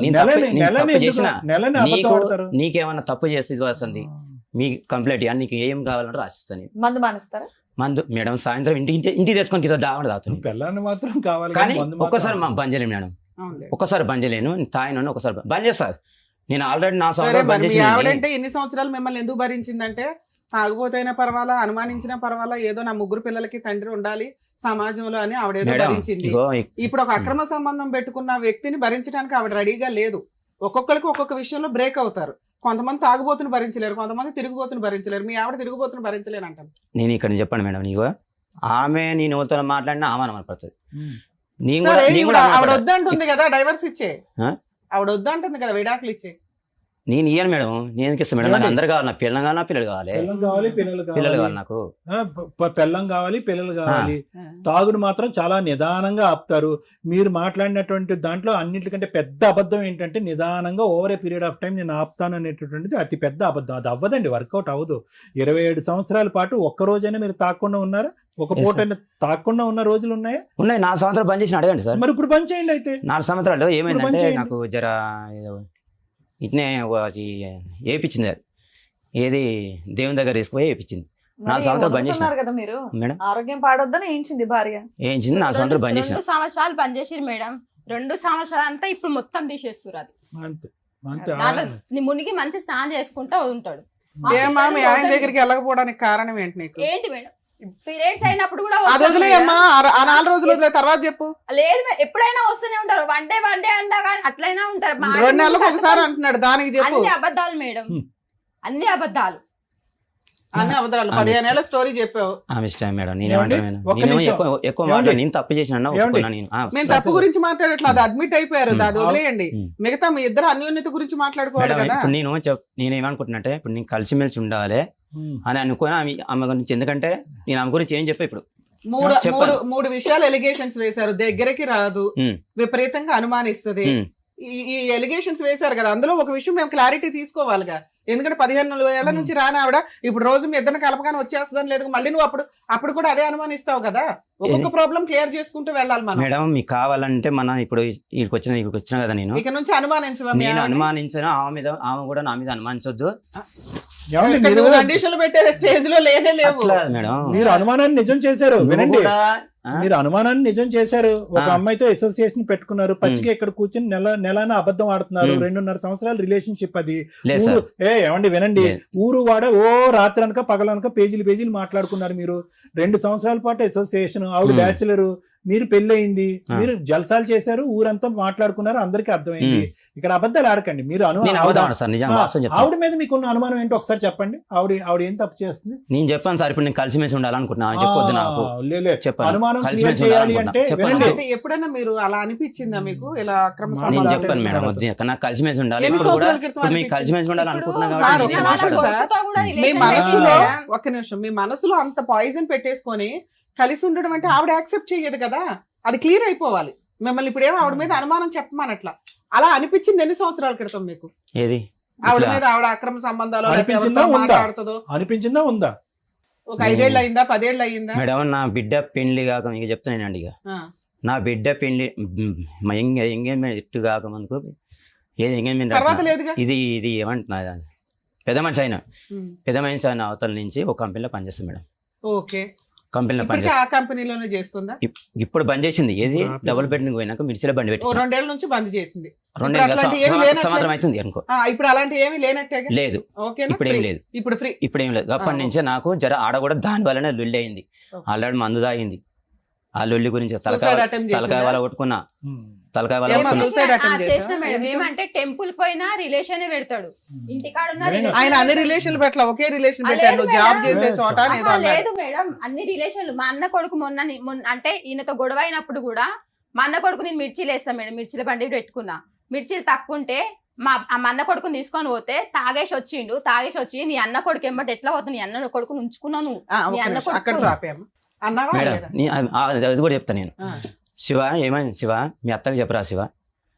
నేను నెలని తప్పు ఎందుకు- చేసిన. నెలని అబద్ధం నీకు ఆడతారు. నీకేమన్నా తప్పు చేస్తే వస్తుంది మీ కంప్లైంట్ ఇవ్వాలి, నీకు ఏం కావాలంటే రాసిస్తాను నేను. మందు మానేస్తారా? మందు మేడం సాయంత్రం ఇంటికి తెచ్చుకొని దావడం తాగుతాను. పిల్లని మాత్రం కావాలి కానీ మందు మాత్రం ఒక్కసారి బంద్ చేయలేను మేడం. అవునులే. ఒక్కసారి బంద్ చేయలేను. తాగిన ఒకసారి బంద్ చేస్తాను. నేను ఆల్రెడీ నా సరే సంవత్సరాలు మరి బంద్ మీ చేసిన. ఆవిడంటే ఇన్ని సంవత్సరాలు మిమ్మల్ని ఎందుకు భరించిందంటే, తాగుబోతైనా పర్వాలా, అనుమానించినా పర్వాలా, ఏదో నా 3 పిల్లలకి తండ్రి ఉండాలి సమాజంలో అని ఆవిడేదో మేడం భరించింది. ఇగో ఇప్పుడు ఒక అక్రమ సంబంధం పెట్టుకున్న వ్యక్తిని భరించడానికి ఆవిడ రెడీగా లేదు. ఒక్కొక్కరికి ఒక్కొక్క విషయంలో బ్రేక్ అవుతారు. కొంతమంది తాగుబోతుని భరించలేరు, కొంతమంది తిరుగుబోతుని భరించలేరు. మీ ఆవిడ తిరుగుబోతుని భరించలేరు అంటారు. నేను ఇక్కడ చెప్పండి మేడం, నీకు ఆమె నేను ఎవరితో మాట్లాడినా ఆమె అనుమానపడుతుంది. నేను సరే, కూడా నేను ఇప్పుడు కూడా ఆవిడ అనుకుంటా. వద్దంటుంది కదా డైవర్స్ ఇచ్చే. ఆ? ఆవిడ వద్దంటుంది కదా విడాకులు ఇచ్చే. నేను ఇయ్యాను మేడం, నేను ఎందుకు ఇస్తాను మేడం? నాకు ఏమండి? అందరు కావాలి, నాకు పిల్లలు కావాలి, పిల్లలు కావాలి, పిల్లలు కావాలి, పిల్లలు పిల్లలు కావాలి, కావాలి నాకు. పెళ్ళం కావాలి, పిల్లలు కావాలి. తాగుడు మాత్రం చాలా నిదానంగా ఆపుతారు. మీరు మాట్లాడినటువంటి దాంట్లో అన్నింటికంటే పెద్ద అబద్ధం ఏంటంటే నిదానంగా over a period of time నేను ఆపుతాను అనేటటువంటిది అతి పెద్ద అబద్ధం. అది అవ్వదండి, వర్కౌట్ అవ్వదు. 27 సంవత్సరాల పాటు ఒక్క రోజైనా మీరు తాకుండా ఉన్నారా? ఒక Yes, పూట తాకుండా ఉన్న రోజులు ఉన్నాయా? ఉన్నాయి. 4 సంవత్సరాలు బంద్ చేసిన అడగండి సార్. మరి ఇప్పుడు బంద్ చేయండి అయితే. 4 సంవత్సరాలు ఏమైందంటే చేయండి. నాకు జర ఇట్నే అది వేయించింది, అది ఏది దేవుని దగ్గర తీసుకుపోయి వేయించింది. 4 సంవత్సరాలు బంద్ చేసిన కదా మీరు, మేడం, ఆరోగ్యం పాడొద్దని ఏంచింది భార్య. వేయించింది. 4 సంవత్సరాలు బంద్ చేసిన. 2 సంవత్సరాలు బంద్ చేసిరు మేడం. 2 సంవత్సరాలు అంతా ఇప్పుడు మొత్తం తీసేస్తారు. అది అంతే అంతే. దాంట్లో నీ మునిగి మంచి స్నానం చేసుకుంటా ఉంటాడు. ఏమా మీ ఆయన దగ్గరికి వెళ్ళకపోవడానికి కారణం ఏంటి నీకు? ఏంటి మేడం, పీరియడ్స్ అయినప్పుడు కూడా అది వస్తారు వదిలేయమ్మా, మేడం. ఆ 4 రోజులు వదిలే, తర్వాత చెప్పు. లేదు మేడం, ఎప్పుడైనా వస్తూనే ఉంటారు. వన్ డే అంటా కానీ అట్లయినా ఉంటారు. మా 2 నెలలకు ఒకసారి అంటున్నాడు, దానికి చెప్పు. అన్ని అబద్ధాలు మేడం, అన్ని అబద్ధాలు. అన్ని అవసరాలు 15 ఏళ్ళ స్టోరీ చెప్పావు. ఆమె ఇష్టం మేడం, ఏమండి? నేనేమంటాను మేడం, ఒక్క నేనేమో నిమిషం. ఎక్కువ ఏమండి? మాట్లాడి నేను తప్పు చేసిన ఏమండి? ఒప్పుకున్నా నేను. మేము తప్పు గురించి మాట్లాడట్లా, అది అడ్మిట్ అయిపోయారు, అది వదిలేయండి. ఉమ్. మిగతా మీ ఇద్దరు అన్యోన్యత గురించి మాట్లాడుకోవాలి మేడం, కదా. ఇప్పుడు నేనేమనుకుంటున్నట్టే, ఇప్పుడు నేను కలిసిమెలిసి ఉండాలి అని అనుకుని ఆమె గురించి, ఎందుకంటే నేను ఆమె గురించి ఏం చెప్పా ఇప్పుడు చెప్పాను. మూడు విషయాలు ఎలిగేషన్స్ వేశారు. దగ్గరికి రాదు, ఉమ్. విపరీతంగా అనుమానిస్తది. ఉమ్. ఈ ఎలిగేషన్స్ వేశారు కదా, అందులో ఒక విషయం మేము క్లారిటీ తీసుకోవాలిగా. ఎందుకంటే 15 ఏళ్ల నుంచి రాని ఆవిడ ఇప్పుడు రోజు మీ ఇద్దరిని కలపగానే వచ్చేస్తుందని లేదు, మళ్ళీ నువ్వు అప్పుడు కూడా అదే అనుమానిస్తావు కదా. ఒక్కొక్క ప్రాబ్లం క్లియర్ చేసుకుంటూ వెళ్ళాలి మనం. మేడం, మీకు కావాలంటే మన ఇప్పుడు ఇక్కడికి వచ్చిన కదా, నేను ఇక నుంచి అనుమానించవా? నేను అనుమానించిన ఆమె కూడా నా మీద అనుమానించొద్దు. ఏమండి, మీరు కండిషన్లు పెట్టే స్టేజ్ లో లేనే లేవు. అట్లా మేడం, మీరు అనుమానాన్ని నిజం చేశారు. నువ్వు వినండి, కూడా, ఆ? మీరు అనుమానాన్ని నిజం చేశారు. ఒక ఆ. అమ్మాయితో అసోసియేషన్ పెట్టుకున్నారు, పచ్చిగా ఇక్కడ కూర్చొని నెలన అబద్ధం ఆడుతున్నారు. 2.5 సంవత్సరాల రిలేషన్షిప్ అది. లేదు ఊరు సార్. ఏమండి వినండి, లేదు. ఊరు వాడ ఓ రాత్రి అనక పగలనక పేజీలు మాట్లాడుకున్నారు. మీరు 2 సంవత్సరాల పాటు అసోసియేషన్, ఆవిడ బ్యాచులర్, మీరు పెళ్ళయింది, మీరు జల్సాలు చేశారు, ఊరంతా మాట్లాడుకున్నారు, అందరికీ అర్థమైంది. ఇక్కడ అబద్ధాలు ఆడకండి. మీరు నేను అవదాను సార్, నిజంగా వాస్తవం చెప్తాను. ఆవిడ మీద మీకున్న అనుమానం ఏంటో ఒకసారి చెప్పండి. ఆవిడ ఏం తప్పు చేస్తుంది? నేను చెప్పాను సార్, ఇప్పుడు నేను కలిసిమెలిసి ఉండాలనుకుంటున్నా, చెప్పొద్దు నాకు చెప్పాను. అనుమానం కలిసిమెలిసి క్లియర్ చేయాలి ఉండాలనుకుంటున్నా. అంటే చెప్పండి. వినండి. అంటే ఎప్పుడైనా మీరు అలా అనిపించిందా మీకు, ఇలా అక్రమ నేను నేను సంబంధాలు చెప్పాను మేడం, చేస్తున్నారు? వద్దు, నాకు కలిసిమెలిసి ఉండాలి. ఎన్ని ఇప్పుడు కూడా సంవత్సరాల క్రితం ఇప్పుడు మీకు అనిపించింది? కలిసిమెలిసి ఉండాలనుకుంటున్నా ఇప్పుడు సార్, కాబట్టి ఒక నేను నిమిషం మాట్లాడతాను. సార్. కొడుకుతో కూడా మీ relation మనసులో పెట్టింది మేడం. ఒక్క నిమిషం, మీ మనసులో అంత పాయిజన్ పెట్టేసుకొని కలిసి ఉండడం అంటే ఆవిడ యాక్సెప్ట్ చేయదు కదా, అది క్లియర్ అయిపోవాలి. మిమ్మల్ని ఇప్పుడేమో ఆవిడ మీద అనుమానం చెప్పమనట్లా, అలా అనిపించింది ఎన్ని సంవత్సరాల క్రితం మీకు? ఏది ఆవిడ ఇట్లా? మీద ఆవిడ అక్రమ సంబంధాలు అనిపించిందా ఉందా? మాట్లాడుతుందో అనిపించిందా ఉందా? ఒక 5 ఏళ్ళు అయిందా, 10 ఏళ్ళు అయిందా? మేడం, నా బిడ్డ పెళ్లి కాక ఇక చెప్తున్నానండి, ఇక ఆ. నా బిడ్డ పెళ్లి ఎంగేజ్మెంట్ ఎట్టు కాక మనకు ఏది ఎంగేజ్మెంట్ తర్వాత లేదుగా. ఇది ఏమంటున్నా, పెద్ద మనిషి అయినా ఉమ్. పెద్ద మనిషి అయిన అవతల నుంచి ఒక కంపెనీలో పనిచేస్తాం మేడం. ఓకే, కంపెనీలో ఇప్పటికీ పనిచేస్తాం. ఆ కంపెనీలోనే చేస్తుందా? ఇప్పుడు బంద్ చేసింది. ఏది ఇప్పుడు డబుల్ బెడ్ పోయినాక మిర్చిలో బండి ఓ పెట్టి 2 ఏళ్ల నుంచి బంద్ చేసింది. 2 ఇప్పుడు అట్లాంటి ఏమీ లేనట్లే? సంవత్సరం అవుతుంది అనుకో. ఇప్పుడు అలాంటి ఏమీ లేనట్టేగా. లేదు, ఓకేనా? ఇప్పుడు ఏం లేదు. ఇప్పుడు ఫ్రీ. ఇప్పుడు ఏం లేదు. అప్పటి నుంచే నాకు జర ఆడ కూడా దాని వల్లనే లొల్లి అయింది. Okay. ఆల్రెడీ మందు తాగింది. ఆ లొల్లి గురించి Suicide attempt చేసిందా? తలకాయ వాళ్ళ కొట్టుకున్నా, తలకాయ వాళ్ళ ఏమ్మా, కొట్టుకున్నా. suicide attempt చేసిన చేశావా? మేడం ఎందుకు? ఏమంటే టెంపుల్ పోయినా రిలేషన్ పెడతాడు, ఇంటికాడ ఉన్న ఆయన relation ఆయన అన్ని పెడతాడు. రిలేషన్లు పెట్టలా, ఒకే రిలేషన్ ఆ, పెట్టారు. లేదు నువ్వు జాబ్ మేడం. చేసే చోట ఆహా, ఏదో ఆహా, అన్నాడు. లేదు మేడం, అన్ని రిలేషన్లు. మా అన్న కొడుకు మొన్న అంటే ఈయనతో గొడవ అయినప్పుడు కూడా మా అన్న కొడుకు నేను మిర్చీలు వేస్తాను మేడం, మిర్చీల బండి పెట్టుకున్నా. మిర్చీలు తక్కువ ఉంటే మా అన్న కొడుకుని తీసుకొని పోతే తాగేసి వచ్చి నీ అన్న కొడుకు ఎంబటి ఎట్లా పోతుంది, నీ అన్న కొడుకుని ఉంచుకున్నావు నువ్వు. ఆ, మీ ఒక్క అన్న నిమిషం, కొడుకు. అక్కడితో ఆపేయమ్మా. అన్నావా మేడం, లేదా? అది కూడా చెప్తా నేను. ఆ. శివ ఏమైంది శివ, మీ అత్తకి చెప్పరా శివ,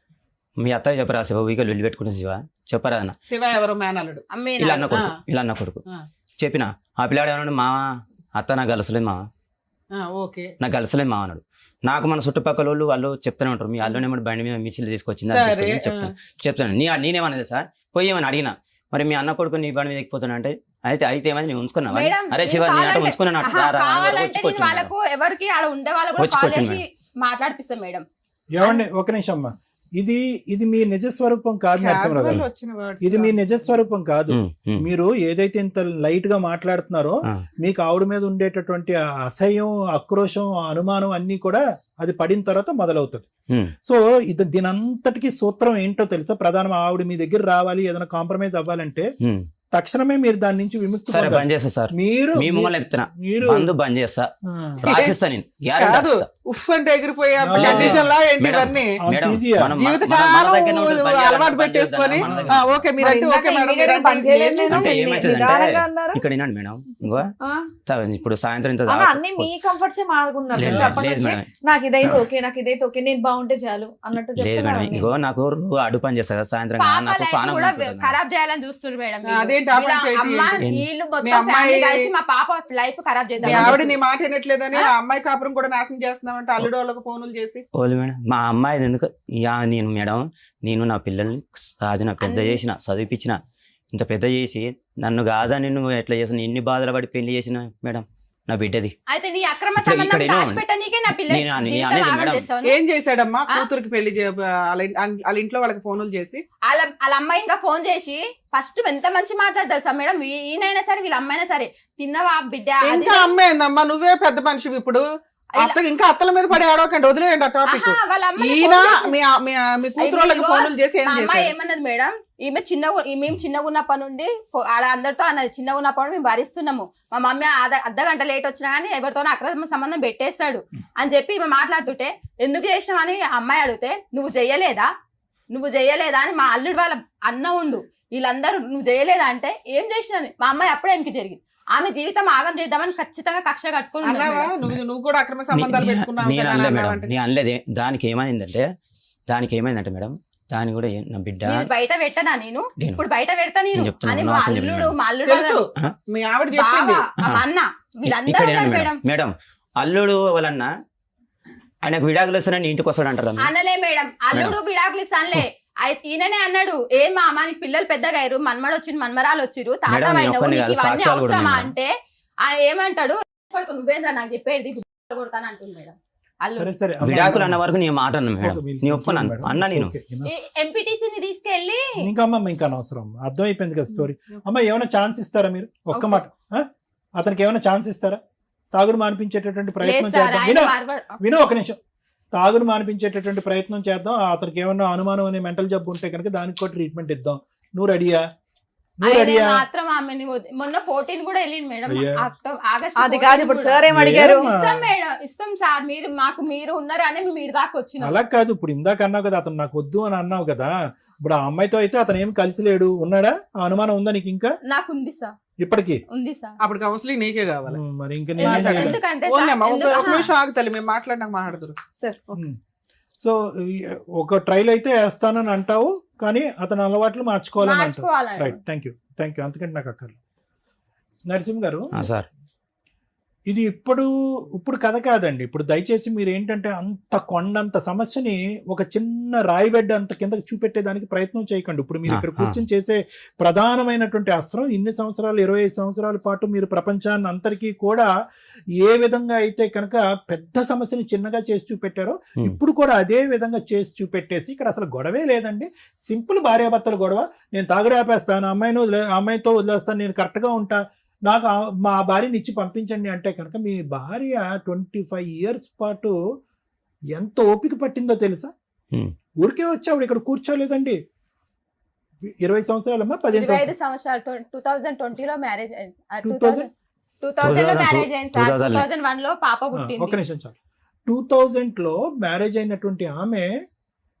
మీ అత్తకి చెప్పరా శివ, వీకలు వెళ్ళి పెట్టుకున్నా శివ, చెప్పరా అన్న. శివ ఎవరు? మేనల్లుడు. అమ్మేనా? ఇలా అన్న కొడుకు, ఆ. ఇలా అన్న కొడుకు. ఆ. చెప్పిన ఆ పిల్లాడు ఏమన్నాడు, మా అత్త నాకు గలసలేదు మా, ఆ, ఓకే. నాకు గలసలేదు మా అన్నాడు. నాకు మన చుట్టుపక్కల వాళ్ళు చెప్తూనే ఉంటారు, మీ అల్లునే బండి మీద మిర్చిలు తీసుకొచ్చింది అని సరే, తీసుకొచ్చింది చెప్తాను. నేనేమన్నది సార్, పోయేమని అడిగినా, మరి మీ అన్న కొడుకు నీ బండి మీద ఎక్కిపోతున్నా అంటే అయితే ఏమైంది నేను ఉంచుకున్నావా? మేడం, అరే శివ, నేను నేను అంటే కావాలంటే- ఉంచుకున్నా ఆహా, కావాలంటే నేను వాళ్ళకు ఎవరికి ఆడ ఉండే వాళ్ళకు కూడా వచ్చి కాల్ కొట్టింది చేసి మాట్లాడిపిస్తాం మేడం. ఏమండి ఒక నిమిషం అమ్మా, ఇది మీ నిజ స్వరూపం కాదు నరసింహరావు Casual గారు. వచ్చిన words. ఇది మీ నిజ స్వరూపం కాదు. మీరు ఏదైతే ఇంత లైట్ గా మాట్లాడుతున్నారో, ఆ. మీకు ఆవిడ మీద ఉండేటటువంటి ఆ అసహ్యం, ఆక్రోశం, అనుమానం అన్ని కూడా అది పడిన తర్వాత మొదలవుతుంది. సో దీనంతటికి సూత్రం ఏంటో తెలుసా? ప్రధానం ఆవిడ మీ దగ్గర రావాలి, ఏదైనా కాంప్రమైజ్ అవ్వాలంటే తక్షణమే మీరు దాని నుంచి విముక్తి సరే పొందాలి. బంద్ చేస్తా సార్, మీరు మీ ముంగల్ చెప్తున్నా, మీరు బంధు బంద్ చేస్తా, ఆ. రాసిస్తా నేను, గ్యారెంటీ కాదు, ఉఫ్ అంటే ఎగిరిపోయే ఆ. కండిషన్ లా ఏంటి మేడం. ఇవన్నీ అంత మేడం, ఈజీయా? మనం- మన జీవితకాలం దగ్గరనే ఉంటుంది, పని చేయాలంటే అలవాటు పని పెట్టేసుకొని చేద్దాం, మన దగ్గర. ఓకే మీరంటే మరి ఓకే ఇందాక మేడం engineering పని చేయలేదు నేను. అంటే ఏమవుతుందంటే నిదానంగా అన్నారు. ఇక్కడ వినండి మేడం, ఇంకో ఆ. ఇప్పుడు సాయంత్రం ఇంత అన్న, దాకా- అన్ని మీ కంఫర్ట్స్ మారుకున్నారు లేదు, చెప్పండి లేదు వచ్చి, మేడం. నాకు ఇదైతే ఓకే, నాకు ఇదైతే ఓకే, నేను బాగుంటే చాలు అన్నట్టు లేదు మేడం, చెప్తున్నారు ఇగో నాకు అడు పని చేస్తా కదా సాయంత్రం పాప నాకు లైఫ్ పానం కూడా ఉంటుంది మేడం. ఖరాబ్ చేయాలని చూస్తున్నారు మేడం వీళ్ళు. అదేంటి ఆ పని వీళ్ళ చేయదు అమ్మ ఏంటి? వీళ్ళు మీ మొత్తం అమ్మాయి- ఫ్యామిలీ కలిసి మా పాప లైఫ్ ఖరాబ్ మీ చేద్దాం ఆవిడ నీ మాట వినట్లేదని ఆ అమ్మాయి కాపురం కూడా నాశనం చేస్తున్నామంటే అల్లుడు వాళ్ళకి ఫోన్లు చేసి ఓలు మేడం, మా అమ్మాయి ఎందుకు నేను మేడం, నేను నా పిల్లల్ని సాధిన పెద్ద చేసిన చదివిపించిన, ఇంత పెద్ద చేసి నన్ను కాదని నువ్వు ఎట్లా చేసిన, ఎన్ని బాధలు పడి పెళ్లి చేసిన మేడం నా బిడ్డది. అయితే నీ అక్రమ ఇక్కడ సంబంధం ఏమో దాచిపెట్టనీకే నా పిల్ల నేను అనేది జీవితం ఆగం మేడం. చేస్తావు ఏం చేశాడమ్మా కూతురికి పెళ్లి వాళ్ళ ఇంట్లో వాళ్ళకి ఫోన్లు చేసి వాళ్ళ అమ్మాయి ఇంకా ఫోన్ చేసి ఫస్ట్ ఎంత మంచి మాట్లాడతారు సార్ మేడం, ఈయనైనా సరే వీళ్ళ అమ్మాయినా సరే, తిన్నవా బిడ్డ అది ఇంకా అమ్మేందమ్మా నువ్వే పెద్ద మనిషి ఇప్పుడు అత్త ఇంకా అత్తల మీద పడి ఆడవకండి, వదిలేయండి ఆ టాపిక్. ఆహా, వాళ్ళ అమ్మాయి ఈయన ఫోన్ చేసి- మీ కూతురు వాళ్ళకి ఇదిగో, ఫోన్లు చేసి ఏం మా అమ్మాయి చేశారు? ఏమన్నది మేడం, మేము చిన్నగా ఉన్నప్పటి నుండి ఆడ అందరితో అన్నది, చిన్నగా ఉన్నప్పటి నుండి మేము భరిస్తున్నాము, మా మమ్మీ అర్ధ గంట లేట్ వచ్చినా కానీ ఎవరితోనో అక్రమ సంబంధం పెట్టేస్తాడు అని చెప్పి ఈమె మాట్లాడుతుంటే, ఎందుకు చేసినావు అని ఆ అమ్మాయి అడిగితే, నువ్వు చెయ్యలేదా అని మా అల్లుడు వాళ్ళ అన్న ఉండు వీళ్ళందరూ నువ్వు చేయలేదా అంటే, ఏం చేసినా మా అమ్మాయి అప్పుడే ఎందుకు జరిగింది, ఆమె జీవితం ఆగం చేద్దామని ఖచ్చితంగా కక్ష కట్టుకుని ఉంది అన్నావా మేడం. నువ్వు కూడా అక్రమ సంబంధాలు పెట్టుకున్నావు నేను కదా అనలే అని మేడం, అన్నావంటే. నేను అనలేదే. దానికి ఏమైందంటే మేడం, దాని కూడా నా బిడ్డ మీరు బయట పెట్టనా నేను నేను- ఇప్పుడు బయట పెడతా నేను నేను చెప్తున్నాను, అని నా మా అవసరం అల్లుడు చెప్పలేదు. మా అల్లుడు తెలుసు వాళ్ళ మీ ఆవిడ చెప్పింది బావ, మా అన్న వీళ్ళందరూ ఇక్కడ ఉన్నారు మేడం, మేడం. మేడం అల్లుడు వాళ్ళన్న ఆయనకు విడాకులు వస్తానని ఇంటికి వస్తాడు అంటారు అనలే మేడం, అల్లుడు విడాకులు ఇస్తానులే ఈయననే అన్నాడు, ఏం మా అమ్మ నీకు పిల్లలు పెద్దగా అయ్యారు, మన్మడు వచ్చిండు మన్మరాలు వచ్చిరు, తాత మేడం, నేను అయినవు, ఒక్కడిని నీకు కాదు, ఇవన్నీ సాక్ష్యాలు కూడా అవసరమా ఉన్నాయి అంటే ఆయన ఏమంటాడు, "కొడుకు నువ్వేంద్రా నాకు చెప్పేది కొడతాను అంటుంది మేడం అల్లుడు. సరే సరే అమ్మ, విడాకులు అమ్మ, అన్న వరకు నేను మాట అన్నా మేడం, ఓకే, మీరు నేను ఒప్పుకున్నాను మేడం, అన్నా నేను. Okay, enough. ఎంపీటీసీని తీసుకెళ్లి ఇంకా అమ్మ ఇంకా అనవసరం, అర్థమైపోయింది కదా స్టోరీ. అమ్మ ఏమైనా ఛాన్స్ ఇస్తారా మీరు ఒక్క ఓకే మాట? ఆ? అతనికి ఏమైనా ఛాన్స్ ఇస్తారా? తాగుడు మానిపించేటటువంటి లేదు ప్రయత్నం సార్ చేద్దాం. ఆయన విను ఒక నిమిషం. తాగుడు మానిపించేటటువంటి ప్రయత్నం చేద్దాం. అతనికి ఏమన్నా అనుమానం అనే మెంటల్ జబ్బు ఉంటే కనుక దానికి కూడా ట్రీట్మెంట్ ఇద్దాం. నువ్వు రెడీయా? నువ్వు ఆయన రెడీయా? మాత్రం ఆమెని మొన్న 14 కూడా వెళ్ళింది మేడం, అయ్యా. ఆగస్ట్ అది కాదు ఇప్పుడు సార్ ఏం అడిగారు? ఏమ్మా? ఇస్తాం మేడం, ఇస్తాం సార్, మీరు ఉన్నారు అని మేము మీరు దాకా వచ్చినాం. అలా కాదు, ఇప్పుడు ఇందాక అన్నావు కదా అతను నాకు వద్దు అని అన్నావు కదా, ఇప్పుడు ఆ అమ్మాయితో అయితే అతను ఏం కలిసి లేడు, ఉన్నాడా? ఆ అనుమానం ఉందా నీకు ఇంకా నాకు ఉంది సార్, ఇప్పటికి? ఉంది సార్. అప్పుడు కౌన్సిలింగ్ నీకే కావాలి. మరి ఇంకా ఎందుకు- నేనేం చేయగలను? ఎందుకంటే ఓన్లీ అమ్మా, ఎందుకు- ఒక నిమిషం ఆగుతలే మేము మాట్లాడినాక మాట్లాడుతురు సార్ సో ఒక ట్రైల్ అయితే వేస్తానని అంటావు, కానీ అతని అలవాట్లు మార్చుకోవాలని అంటావు. మార్చుకోవాలండి. రైట్, థ్యాంక్ యూ అంతకంటే నాకు అక్కర్లేదు. నరసింహ్ గారు, సార్ ఇది ఇప్పుడు కథ కాదండి. ఇప్పుడు దయచేసి మీరు ఏంటంటే అంత కొండంత సమస్యని ఒక చిన్న రాయిబెడ్డ అంత కిందకి చూపెట్టేదానికి ప్రయత్నం చేయకండి. ఇప్పుడు మీరు ఇక్కడ కూర్చొని చేసే ప్రధానమైనటువంటి అస్త్రం, ఇన్ని సంవత్సరాలు 25 సంవత్సరాల పాటు మీరు ప్రపంచాన్ని అందరికీ కూడా ఏ విధంగా అయితే కనుక పెద్ద సమస్యని చిన్నగా చేసి చూపెట్టారో, ఇప్పుడు కూడా అదే విధంగా చేసి చూపెట్టేసి ఇక్కడ అసలు గొడవే లేదండి. సింపుల్ భార్యాభర్తల గొడవ. నేను తాగుడు ఆపేస్తాను, అమ్మాయితో వదిలేస్తాను, నేను కరెక్ట్గా ఉంటా, నాకు మా భార్యని ఇచ్చి పంపించండి అంటే కనుక మీ భార్య 25 years పాటు ఎంత ఓపిక పట్టిందో తెలుసా? ఊరికే వచ్చావు ఇక్కడ కూర్చోలేదండి. 20 సంవత్సరాలమ్మా, 15 25 సంవత్సరాలు, సంవత్సరాలు 2020లో మ్యారేజ్ అయింది. 2000 2000లో మ్యారేజ్ అయింది సార్. 2000 2001 లో పాప ఒక్క పుట్టింది. నిమిషం చాలు. 2000లో మ్యారేజ్ అయినటువంటి ఆమె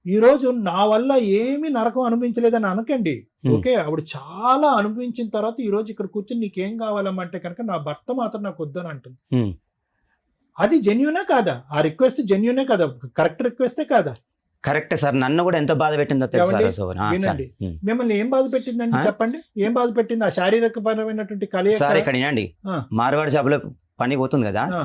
ఈ రోజు నా వల్ల ఏమీ నరకం అనిపించలేదని అనకండి. ఓకే, ఆవిడ చాలా అనుభవించిన తర్వాత ఈ రోజు ఇక్కడ కూర్చొని నీకేం కావాలమ్మంటే కనుక నా భర్త మాత్రం నాకు వద్దని అంటుంది. అది జెన్యూనే కాదా? ఆ రిక్వెస్ట్ జెన్యూనే కదా? కరెక్ట్ రిక్వెస్టే కాదా? కరెక్టే సార్, నన్ను కూడా ఎంత బాధ పెట్టిందో తెలుసా? వినండి, మిమ్మల్ని ఏం బాధ పెట్టిందండి చెప్పండి. ఏం బాధ పెట్టింది? ఆ శారీరక పరమైనటువంటి కలయిక. సార్ ఇక్కడ వినండి, మార్వాడి షాపులో పని పోతుంది కదా, ఆ.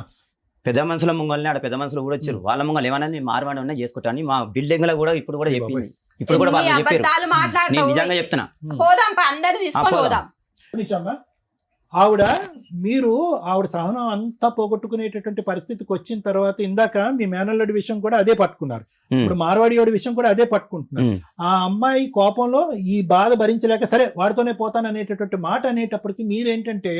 పెద్ద మనుషుల ముంగల్ని ఆడ పెద్ద మనుషులు కూడా వచ్చారు, వాళ్ళ ముంగల్ ఏమన్నది మార్వాడి ఉన్నా చేసుకుంటాను మా బిల్డింగ్ లో కూడా ఇప్పుడు కూడా చెప్పింది, ఇప్పుడు కూడా వాళ్ళు ఎన్ని చెప్పారు. అబద్ధాలు నేను మాట్లాడతావు. నిజంగా చెప్తున్నా. పోదాం అందరు తీసుకొని పోదాం. నిజమ్మా? ఆవిడ సహనం అంతా పోగొట్టుకునేటటువంటి పరిస్థితికి వచ్చిన తర్వాత ఇందాక మీ మేనల్లుడి విషయం కూడా అదే పట్టుకున్నారు, ఇప్పుడు మార్వాడియోడి విషయం కూడా అదే పట్టుకుంటున్నారు. ఆ అమ్మాయి కోపంలో ఈ బాధ భరించలేక సరే వాడితోనే పోతాను అనేటటువంటి మాట అనేటప్పటికి మీరేంటంటే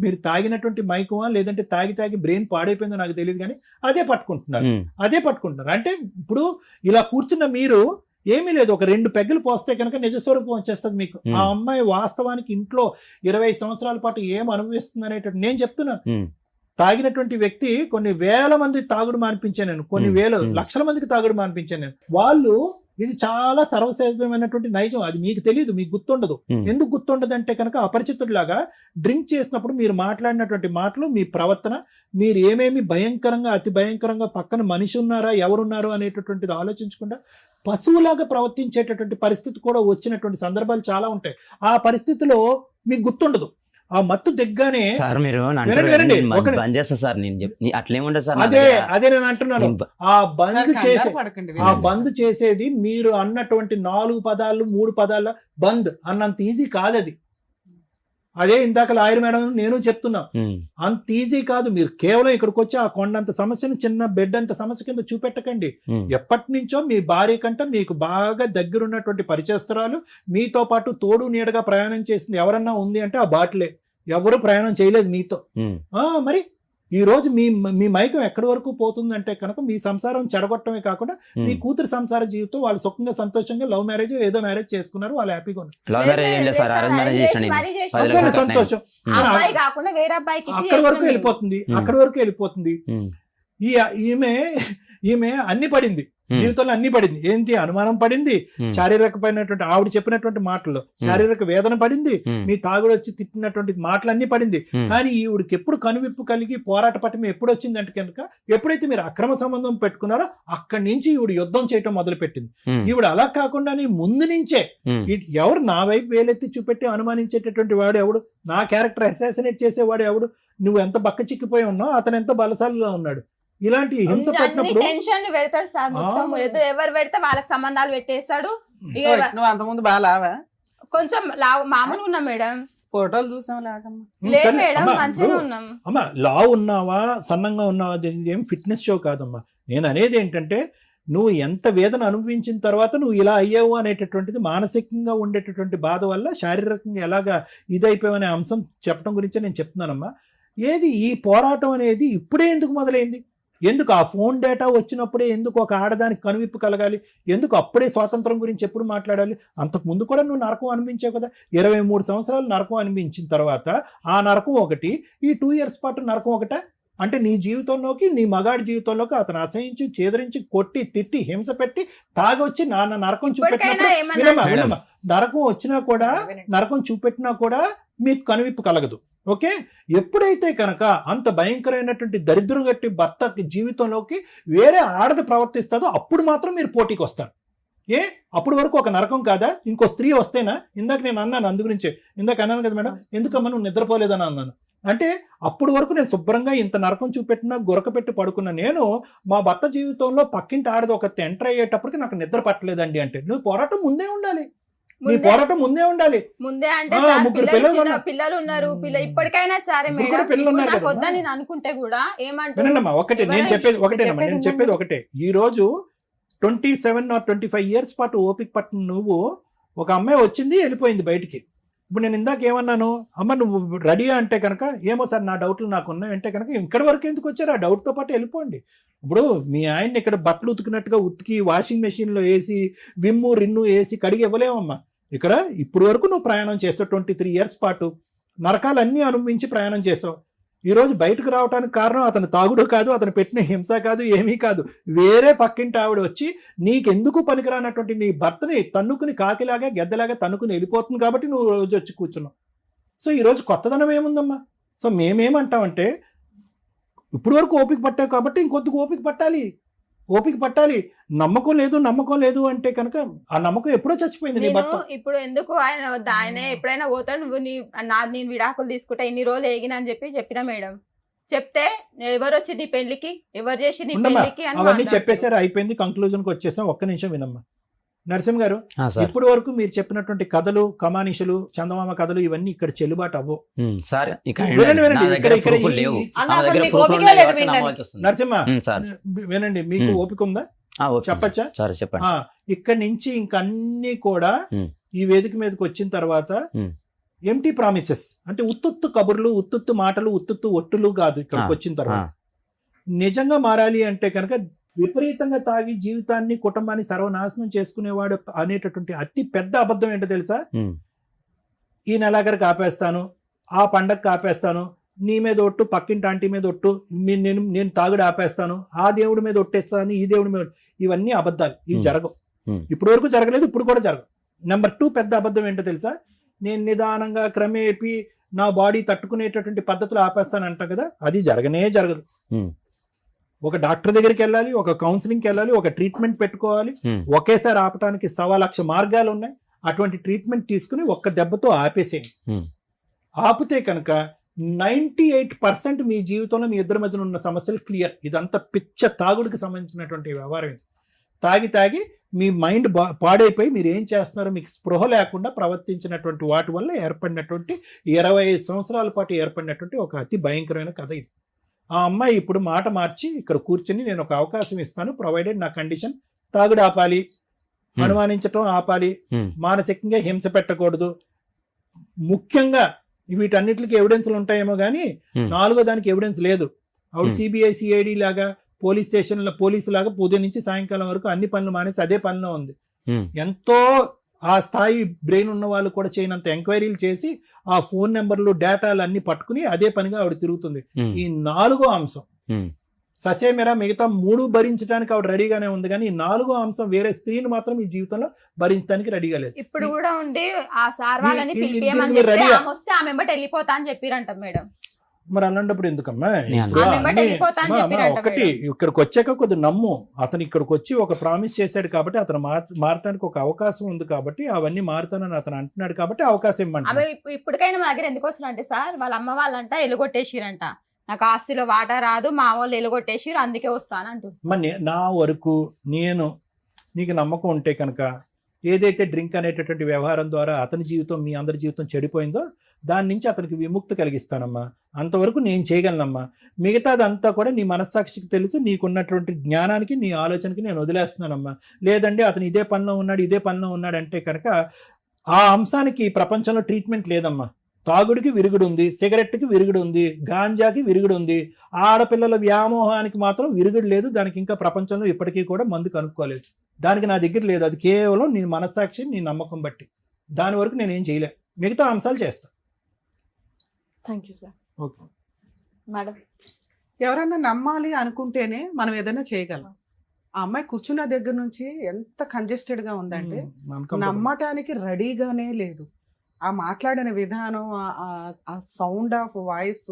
మీరు తాగినటువంటి మైకమా లేదంటే తాగి బ్రెయిన్ పాడైపోయిందో నాకు తెలియదు కానీ అదే పట్టుకుంటున్నారు. అంటే ఇప్పుడు ఇలా కూర్చున్న మీరు ఏమీ లేదు, ఒక 2 పెగ్గలు పోస్తే కనుక నిజస్వరూపం వచ్చేస్తుంది మీకు. ఆ అమ్మాయి వాస్తవానికి ఇంట్లో 20 సంవత్సరాల పాటు ఏం అనుభవిస్తుంది అనేటట్టు నేను చెప్తున్నాను. తాగినటువంటి వ్యక్తి కొన్ని వేల మంది తాగుడు మానిపించాను నేను, కొన్ని వేల లక్షల మందికి తాగుడు మానిపించాను నేను. వాళ్ళు ఇది చాలా సర్వసాధారణమైనటువంటి నైజం, అది మీకు తెలియదు, మీకు గుర్తుండదు. ఎందుకు గుర్తుండదు అంటే కనుక అపరిచితుడిలాగా డ్రింక్ చేసినప్పుడు మీరు మాట్లాడినటువంటి మాటలు, మీ ప్రవర్తన, మీరు ఏమేమి భయంకరంగా అతి భయంకరంగా పక్కన మనిషి ఉన్నారా ఎవరున్నారు అనేటటువంటిది ఆలోచించకుండా పశువులాగా ప్రవర్తించేటటువంటి పరిస్థితి కూడా వచ్చినటువంటి సందర్భాలు చాలా ఉంటాయి. ఆ పరిస్థితిలో మీకు గుర్తుండదు. ఆ మత్తు దిగ్గానే సార్ మీరు వినండి, బంద్ చేస్తా సార్, నేను అట్లేముండదు సార్. అదే నేను అంటున్నాను. ఆ బంద్ చేసేది మీరు అన్నటువంటి 4 పదాలు 3 పదాల బంద్ అన్నంత ఈజీ కాదు అది. అదే ఇందాక లాయర్ మేడం నేను చెప్తున్నా, అంత ఈజీ కాదు. మీరు కేవలం ఇక్కడికి వచ్చి ఆ కొండంత సమస్యను చిన్న బెడ్ అంత సమస్య కింద చూపెట్టకండి. ఎప్పటి నుంచో మీ భార్య కంటే మీకు బాగా దగ్గరున్నటువంటి పరిచయస్తురాలు, మీతో పాటు తోడు నీడగా ప్రయాణం చేసింది ఎవరన్నా ఉంది అంటే ఆ బాటిలే. ఎవరు ప్రయాణం చేయలేదు మీతో. మరి ఈ రోజు మీ మైకం ఎక్కడి వరకు పోతుందంటే కనుక మీ సంసారం చెడగొట్టమే కాకుండా మీ కూతురు సంసార జీవితం వాళ్ళు సుఖంగా సంతోషంగా లవ్ మ్యారేజ్ ఏదో మ్యారేజ్ చేసుకున్నారు, వాళ్ళు హ్యాపీగా ఉన్నారు. సంతోషం అక్కడి వరకు వెళ్ళిపోతుంది. ఈమె అన్ని పడింది జీవితంలో, అన్ని పడింది. ఏంటి అనుమానం పడింది, శారీరకమైనటువంటి ఆవిడ చెప్పినటువంటి మాటల్లో శారీరక వేదన పడింది, మీ తాగుడు వచ్చి తిట్టినటువంటి మాటలు అన్ని పడింది. కానీ ఈవిడికి ఎప్పుడు కనువిప్పు కలిగి పోరాట పట్టం ఎప్పుడు వచ్చిందంటే కనుక ఎప్పుడైతే మీరు అక్రమ సంబంధం పెట్టుకున్నారో అక్కడి నుంచి ఈవిడ యుద్ధం చేయటం మొదలు పెట్టింది. ఈవిడ అలా కాకుండానే ముందు నుంచే ఎవరు నా వైపు వేలెత్తి చూపెట్టి అనుమానించేటటువంటి వాడు ఎవడు, నా క్యారెక్టర్ అసాసినేట్ చేసేవాడు ఎవడు, నువ్వు ఎంత బక్క చిక్కిపోయి ఉన్నావు, అతను ఎంత బలశాలిగా ఉన్నాడు. ఇలాంటి హింస పెట్టినప్పుడు టెన్షన్ పెడతాడు సార్. మొత్తం ఎవరు పెడితే వాళ్ళకి సంబంధాలు పెట్టేస్తాడు. నువ్వు అంతకుముందు బాగా లావా? కొంచెం మామూలుగా ఉన్నా మేడం, ఫోటోలు చూసాం లాగమ్మా. లేదు మేడం మంచిగా ఉన్నాం. అమ్మా లావు ఉన్నావా సన్నంగా ఉన్నావా ఏం ఫిట్నెస్ షో కాదమ్మా. నేను అనేది ఏంటంటే నువ్వు ఎంత వేదన అనుభవించిన తర్వాత నువ్వు ఇలా అయ్యావు అనేటటువంటిది మానసికంగా ఉండేటటువంటి బాధ వల్ల శారీరకంగా ఎలాగా ఇదైపోయావు అనే అంశం చెప్పడం గురించే నేను చెప్తున్నానమ్మా. ఏది ఈ పోరాటం అనేది ఇప్పుడే ఎందుకు మొదలైంది? ఎందుకు ఆ ఫోన్ డేటా వచ్చినప్పుడే ఎందుకు ఒక ఆడదానికి కనువిప్పు కలగాలి? ఎందుకు అప్పుడే స్వాతంత్రం గురించి ఎప్పుడు మాట్లాడాలి? అంతకు ముందు కూడా నువ్వు నరకం అనిపించావు కదా. 23 సంవత్సరాలు నరకం అనిపించిన తర్వాత ఆ నరకం ఒకటి, ఈ 2 years పాటు నరకం ఒకట. అంటే నీ జీవితంలోకి, నీ మగాడి జీవితంలోకి అతను అసహించి చేదరించి కొట్టి తిట్టి హింస పెట్టి తాగొచ్చి నాన్న నరకం చూపెట్టినా నరకం వచ్చినా కూడా నరకం చూపెట్టినా కూడా మీకు కనువిప్పు కలగదు. ఓకే, ఎప్పుడైతే కనుక అంత భయంకరమైనటువంటి దరిద్రం గట్టి భర్త జీవితంలోకి వేరే ఆడది ప్రవర్తిస్తుందో అప్పుడు మాత్రం మీరు పోటీకి వస్తారు. అప్పుడు వరకు ఒక నరకం కాదా? ఇంకో స్త్రీ వస్తేనా? ఇందాక నేను అన్నాను, అందు గురించే ఇందాక అన్నాను కదా మేడం, ఎందుకమ్మా నువ్వు నిద్రపోలేదని అన్నాను. అంటే అప్పుడు వరకు నేను శుభ్రంగా ఇంత నరకం చూపెట్టినా గొరక పెట్టి పడుకున్నా. నేను మా భర్త జీవితంలో పక్కింటి ఆడది ఒక ఎంటర్ అయ్యేటప్పటికి నాకు నిద్ర పట్టలేదండి అంటే నువ్వు పోరాటం ముందే ఉండాలి. నీ పోరాటం ముందే ఉండాలి. ముందే అంటే పిల్లలు ఉన్నారు, ఇప్పటికైనా సరే నేను అనుకుంటే కూడా ఏమంటున్నా ఒకటే నేను చెప్పేది ఒకటే. ఈ రోజు 27 or 25 years పాటు ఓపిక పట్టిన నువ్వు, ఒక అమ్మాయి వచ్చింది వెళ్ళిపోయింది బయటికి. ఇప్పుడు నేను ఇందాక ఏమన్నాను, అమ్మ నువ్వు రెడీయా అంటే కనుక ఏమో సార్ నా డౌట్లు నాకు ఉన్నాయి అంటే కనుక ఇక్కడి వరకు ఎందుకు వచ్చారు? ఆ డౌట్తో పాటు వెళ్ళిపోండి. ఇప్పుడు మీ ఆయన్ని ఇక్కడ బట్టలు ఉతికినట్టుగా ఉతికి వాషింగ్ మెషిన్లో వేసి విమ్ము రిన్ను వేసి కడిగి ఇవ్వలేమమ్మా. ఇక్కడ ఇప్పుడు వరకు నువ్వు ప్రయాణం చేసావు 23 years పాటు, నరకాలన్నీ అనుభవించి ప్రయాణం చేసావు. ఈరోజు బయటకు రావడానికి కారణం అతను తాగుడు కాదు, అతను పెట్టిన హింస కాదు, ఏమీ కాదు. వేరే పక్కింటి ఆవిడ వచ్చి నీకెందుకు పనికిరానటువంటి నీ భర్తని తన్నుకుని కాకిలాగా గెద్దలాగా తన్నుకుని వెళ్ళిపోతుంది కాబట్టి నువ్వు రోజు వచ్చి కూర్చున్నావు. సో ఈరోజు కొత్తదనం ఏముందమ్మా? సో మేమేమంటామంటే ఇప్పుడు వరకు ఓపిక పట్టావు కాబట్టి ఇంకొద్దుకు ఓపిక పట్టాలి. నమ్మకం లేదు అంటే కనుక ఆ నమ్మకం ఎప్పుడో చచ్చిపోయింది నీ భర్త. ఇప్పుడు ఎందుకు ఆయన ఎప్పుడైనా పోతాడు, నువ్వు నేను విడాకులు తీసుకుంటా ఇన్ని రోజులు ఏగిన అని చెప్పినా మేడం. చెప్తే ఎవరు వచ్చి నీ పెళ్లికి, ఎవరు చేసి నీ పెళ్లికి అవన్నీ చెప్పేసారు, అయిపోయింది, కంక్లూజన్ కి వచ్చేసాం. ఒక్క నిమిషం వినమ్మా నరసింహ గారు. ఇప్పటి వరకు మీరు చెప్పినటువంటి కథలు, కమానిషలు, చందమామ కథలు ఇవన్నీ ఇక్కడ చెల్లుబాటు అవ్వవు. నరసింహ వినండి, మీకు ఓపిక ఉందా చెప్పచ్చా? చెప్పండి. ఇక్కడ నుంచి ఇంకన్నీ కూడా ఈ వేదిక మీదకి వచ్చిన తర్వాత ఎంటీ ప్రామిసెస్ అంటే ఉత్తుత్తు కబుర్లు, ఉత్తుత్తు మాటలు, ఉత్తుత్తు ఒట్టులు కాదు. ఇక్కడికి వచ్చిన తర్వాత నిజంగా మారాలి అంటే కనుక విపరీతంగా తాగి జీవితాన్ని, కుటుంబాన్ని సర్వనాశనం చేసుకునేవాడు అనేటటువంటి అతి పెద్ద అబద్ధం ఏంటో తెలుసా? ఈ నెలాఖరికి ఆపేస్తాను, ఆ పండగకి ఆపేస్తాను, నీ మీద ఒట్టు, పక్కింటి ఆంటీ మీద ఒట్టు, నేను తాగుడు ఆపేస్తాను, ఆ దేవుడి మీద ఒట్టేస్తాను, ఈ దేవుడి మీద, ఇవన్నీ అబద్ధాలు. ఇవి జరగవు. ఇప్పటి వరకు జరగలేదు, ఇప్పుడు కూడా జరగవు. నెంబర్ 2 పెద్ద అబద్ధం ఏంటో తెలుసా? నేను నిదానంగా క్రమేపీ నా బాడీ తట్టుకునేటటువంటి పద్ధతులు ఆపేస్తాను అంట కదా, అది జరగదు. ఒక డాక్టర్ దగ్గరికి వెళ్ళాలి, ఒక కౌన్సిలింగ్కి వెళ్ళాలి, ఒక ట్రీట్మెంట్ పెట్టుకోవాలి. ఒకేసారి ఆపటానికి 1,00,000 మార్గాలు ఉన్నాయి. అటువంటి ట్రీట్మెంట్ తీసుకుని ఒక్క దెబ్బతో ఆపేసేయండి. ఆపితే కనుక 98% మీ జీవితంలో మీ ఇద్దరి మధ్యన ఉన్న సమస్యలు క్లియర్. ఇదంతా పిచ్చ తాగుడికి సంబంధించినటువంటి వ్యవహారం. ఇది తాగి మీ మైండ్ పాడైపోయి మీరు ఏం చేస్తున్నారో మీకు స్పృహ లేకుండా ప్రవర్తించినటువంటి వాటి వల్ల ఏర్పడినటువంటి 25 సంవత్సరాల పాటు ఏర్పడినటువంటి ఒక అతి భయంకరమైన కథ ఇది. ఆ అమ్మాయి ఇప్పుడు మాట మార్చి ఇక్కడ కూర్చొని నేను ఒక అవకాశం ఇస్తాను, ప్రొవైడెడ్ నా కండిషన్ తాగుడు ఆపాలి, అనుమానించటం ఆపాలి, మానసికంగా హింస పెట్టకూడదు, ముఖ్యంగా వీటన్నిటికి ఎవిడెన్స్లు ఉంటాయేమో కానీ 4వ దానికి ఎవిడెన్స్ లేదు. ఆవిడ సిబిఐ సిఐడి లాగా పోలీస్ స్టేషన్లో పోలీసు లాగా ఉదయం నుంచి సాయంకాలం వరకు అన్ని పనులు మానేసి అదే పనిలో ఉంది. ఎంతో ఆ స్థాయి బ్రెయిన్ ఉన్న వాళ్ళు కూడా చేయనంత ఎంక్వైరీలు చేసి ఆ ఫోన్ నెంబర్లు డేటాలు అన్ని పట్టుకుని అదే పనిగా ఆవిడ తిరుగుతుంది. ఈ 4వ అంశం ససేమిరా మిగతా 3 భరించడానికి ఆవిడ రెడీగానే ఉంది, కానీ ఈ 4వ అంశం వేరే స్త్రీని మాత్రం ఈ జీవితంలో భరించడానికి రెడీగా లేదు. ఇప్పుడు కూడా ఉండి ఆ సార్ వాళ్ళని పిలిపియమని చెప్పి ఆమె వస్తే ఆమె వెంబడి వెళ్ళిపోతా అని చెప్పిరంట మేడం. మరి అలాంటప్పుడు ఎందుకమ్మా? ఒకటి ఇక్కడికి వచ్చాక కొద్ది నమ్ము. అతను ఇక్కడికి వచ్చి ఒక ప్రామిస్ చేశాడు కాబట్టి, అతను మారటానికి ఒక అవకాశం ఉంది కాబట్టి, అవన్నీ మారుతానని అతను అంటున్నాడు కాబట్టి అవకాశం ఇవ్వండి. ఇప్పటికైనా మా దగ్గర ఎందుకు వస్తున్నారంటే సార్, వాళ్ళ అమ్మ వాళ్ళంట ఎలుగొట్టేసిరంట, నాకు ఆస్తిలో వాటా రాదు, మా వాళ్ళు ఎలుగొట్టేసిరు, అందుకే వస్తాను అంటుంది. మరి నా వరకు నీకు నమ్మకం ఉంటే కనుక ఏదైతే డ్రింక్ అనేటటువంటి వ్యవహారం ద్వారా అతని జీవితం మీ అందరి జీవితం చెడిపోయిందో దాని నుంచి అతనికి విముక్తి కలిగిస్తానమ్మా. అంతవరకు నేను చేయగలనమ్మా. మిగతాదంతా కూడా నీ మనస్సాక్షికి తెలుసు, నీకున్నటువంటి జ్ఞానానికి నీ ఆలోచనకి నేను వదిలేస్తున్నానమ్మా. లేదండి అతను ఇదే పనిలో ఉన్నాడు అంటే కనుక ఆ అంశానికి ప్రపంచంలో ట్రీట్మెంట్ లేదమ్మా. తాగుడికి విరుగుడు ఉంది, సిగరెట్కి విరుగుడు ఉంది, గాంజాకి విరుగుడు ఉంది, ఆడపిల్లల వ్యామోహానికి మాత్రం విరుగుడు లేదు. దానికి ఇంకా ప్రపంచంలో ఇప్పటికీ కూడా మందు కనుక్కోలేదు. దానికి నా దగ్గర లేదు. అది కేవలం నీ మనస్సాక్షి, నీ నమ్మకం బట్టి. దాని వరకు నేనేం చేయలే, మిగతా అంశాలు చేస్తా. Thank you sir. Okay madam, ఎవరన్నా నమ్మాలి అనుకుంటేనే మనం ఏదైనా చేయగలం. ఆ అమ్మాయి కూర్చున్న దగ్గర నుంచి ఎంత కంజెస్టెడ్ గా ఉందంటే నమ్మటానికి రెడీగానే లేదు. ఆ మాట్లాడిన విధానం, ఆ సౌండ్ ఆఫ్ వాయిస్,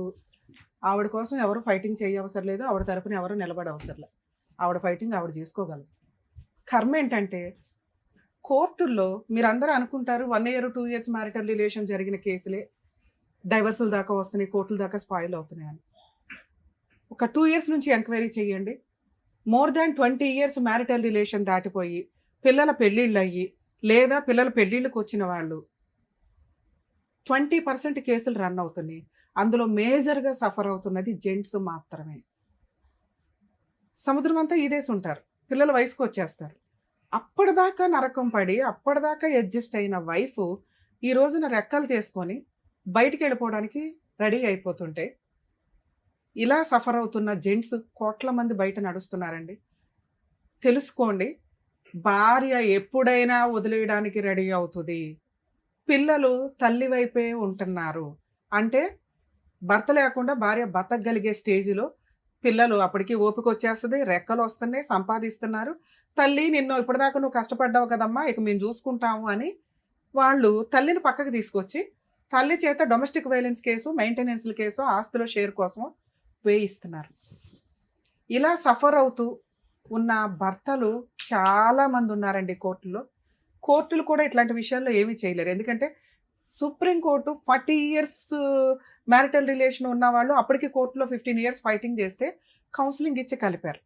ఆవిడ కోసం ఎవరు ఫైటింగ్ చేయవసరం లేదు, ఆవిడ తరపున ఎవరు నిలబడవసరం లేదు. ఆవిడ ఫైటింగ్ ఆవిడ చేసుకోగలదు. కర్మ ఏంటంటే కోర్టుల్లో మీరందరూ అనుకుంటారు 1 year 2 years మ్యారిటల్ రిలేషన్ జరిగిన కేసులే డైవర్సుల దాకా వస్తున్నాయి, కోర్టుల దాకా స్పాయిల్ అవుతున్నాయి అని. ఒక 2 years నుంచి ఎంక్వైరీ చేయండి. More than 20 years marital relation దాటిపోయి పిల్లల పెళ్ళిళ్ళు అయ్యి, లేదా పిల్లల పెళ్ళిళ్ళకి వచ్చిన వాళ్ళు 20% కేసులు రన్ అవుతున్నాయి. అందులో మేజర్గా సఫర్ అవుతున్నది జెంట్స్ మాత్రమే. సముద్రం అంతా ఈదేసి ఉంటారు, పిల్లల వయసుకు వచ్చేస్తారు. అప్పటిదాకా నరకం పడి అప్పటిదాకా అడ్జస్ట్ అయిన వైఫ్ ఈ రోజున రెక్కలు తీసుకొని బయటికి వెళ్ళిపోవడానికి రెడీ అయిపోతుంటే ఇలా సఫర్ అవుతున్న జెంట్స్ కోట్ల మంది బయట నడుస్తున్నారండి. తెలుసుకోండి, భార్య ఎప్పుడైనా వదిలేయడానికి రెడీ అవుతుంది. పిల్లలు తల్లి వైపే ఉంటున్నారు అంటే భర్త లేకుండా భార్య బతకగలిగే స్టేజ్లో పిల్లలు అప్పటికి ఓపిక వచ్చేస్తుంది, రెక్కలు వస్తున్నాయి, సంపాదిస్తున్నారు. తల్లి నిన్ను ఇప్పటిదాకా నువ్వు కష్టపడ్డావు కదమ్మా, ఇక మేము చూసుకుంటాము అని వాళ్ళు తల్లిని పక్కకు తీసుకొచ్చి తల్లి చేత డొమెస్టిక్ వైలెన్స్ కేసు, మెయింటెనెన్స్ల కేసు, ఆస్తుల షేర్ కోసం వేయిస్తున్నారు. ఇలా సఫర్ అవుతూ ఉన్న భర్తలు చాలా మంది ఉన్నారండి కోర్టులో. కోర్టులు కూడా ఇట్లాంటి విషయాల్లో ఏమీ చేయలేరు. ఎందుకంటే సుప్రీంకోర్టు 40 years మ్యారిటల్ రిలేషన్ ఉన్న వాళ్ళు అప్పటికి కోర్టులో 15 years ఫైటింగ్ చేస్తే కౌన్సిలింగ్ ఇచ్చి కలిపారు.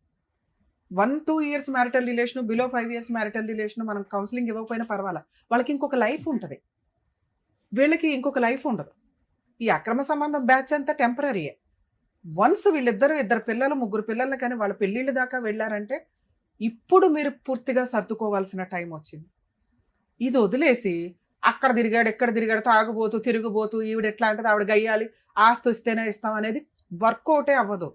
1-2 years marital relation, below 5 years marital relation మనం కౌన్సిలింగ్ ఇవ్వకపోయినా పర్వాలా, వాళ్ళకి ఇంకొక లైఫ్ ఉంటుంది, వీళ్ళకి ఇంకొక లైఫ్ ఉండదు. ఈ అక్రమ సంబంధం బ్యాచ్ అంతా టెంపరీయే. వన్స్ ఇద్దరు పిల్లలు, 3 పిల్లలు కానీ వాళ్ళ పెళ్ళిళ్ళ దాకా వెళ్ళారంటే ఇప్పుడు మీరు పూర్తిగా సర్దుకోవాల్సిన టైం వచ్చింది. ఇది వదిలేసి అక్కడ తిరిగాడు, ఎక్కడ తిరిగాడు, తాగుబోతూ తిరుగుబోతూ ఈవిడ ఎట్లా అంటే ఆవిడ గయ్యాలి, ఆస్తి వస్తేనే ఇస్తాం అనేది వర్కౌటే అవ్వదు.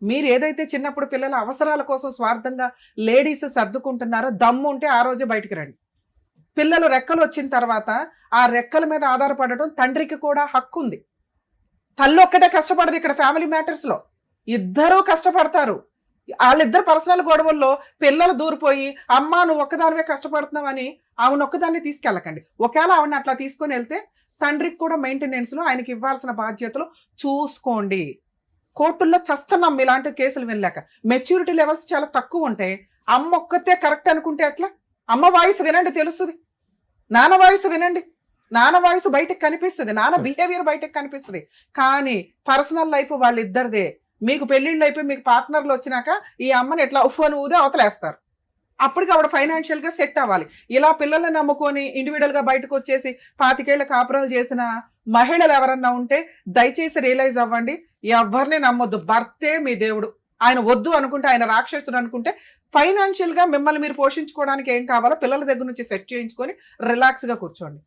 మీరు ఏదైతే చిన్నప్పుడు పిల్లల అవసరాల కోసం స్వార్థంగా లేడీస్ సర్దుకుంటున్నారో దమ్ము ఉంటే ఆ రోజే బయటికి రండి. పిల్లలు రెక్కలు వచ్చిన తర్వాత ఆ రెక్కల మీద ఆధారపడటం తండ్రికి కూడా హక్కు ఉంది. తల్లి ఒక్కటే కష్టపడదు ఇక్కడ ఫ్యామిలీ మ్యాటర్స్ లో, ఇద్దరూ కష్టపడతారు. వాళ్ళిద్దరు పర్సనల్ గొడవల్లో పిల్లలు దూరిపోయి అమ్మా నువ్వు ఒక్కదానివే కష్టపడుతున్నావని ఆవిడ ఒక్కదాన్ని తీసుకెళ్ళకండి. ఒకవేళ ఆవిడని అట్లా తీసుకొని వెళ్తే తండ్రికి కూడా మెయింటెనెన్స్ లో ఆయనకి ఇవ్వాల్సిన బాధ్యతలు చూసుకోండి. కోర్టుల్లో చస్తున్నాం ఇలాంటి కేసులు వినలేక. మెచ్యూరిటీ లెవెల్స్ చాలా తక్కువ ఉంటాయి. అమ్మ ఒక్కతే కరెక్ట్ అనుకుంటే అట్లా? అమ్మ వాయిస్ వినండి తెలుస్తుంది, నాన్న వాయిస్ వినండి, నాన్న వాయిస్ బయటకు కనిపిస్తుంది, నాన్న బిహేవియర్ బయటకు కనిపిస్తుంది. కానీ పర్సనల్ లైఫ్ వాళ్ళిద్దరిదే. మీకు పెళ్లిళ్ళు అయిపోయి మీకు పార్ట్నర్లు వచ్చినాక ఈ అమ్మని ఎట్లా ఉఫ్ఫని ఊదే అవతలేస్తారు. అప్పటికి ఆవిడ ఫైనాన్షియల్ గా సెట్ అవ్వాలి. ఇలా పిల్లల్ని నమ్ముకొని ఇండివిడువల్ గా బయటకు వచ్చేసి 25 ఏళ్ల కాపురాలు చేసిన మహిళలు ఎవరన్నా ఉంటే దయచేసి రియలైజ్ అవ్వండి, ఎవరిని నమ్మొద్దు. భర్తే మీ దేవుడు. ఆయన వద్దు అనుకుంటే, ఆయన రాక్షసుడు అనుకుంటే ఫైనాన్షియల్ గా మిమ్మల్ని మీరు పోషించుకోవడానికి ఏం కావాలో పిల్లల దగ్గర నుంచి సెట్ చేయించుకొని రిలాక్స్ గా కూర్చోండి.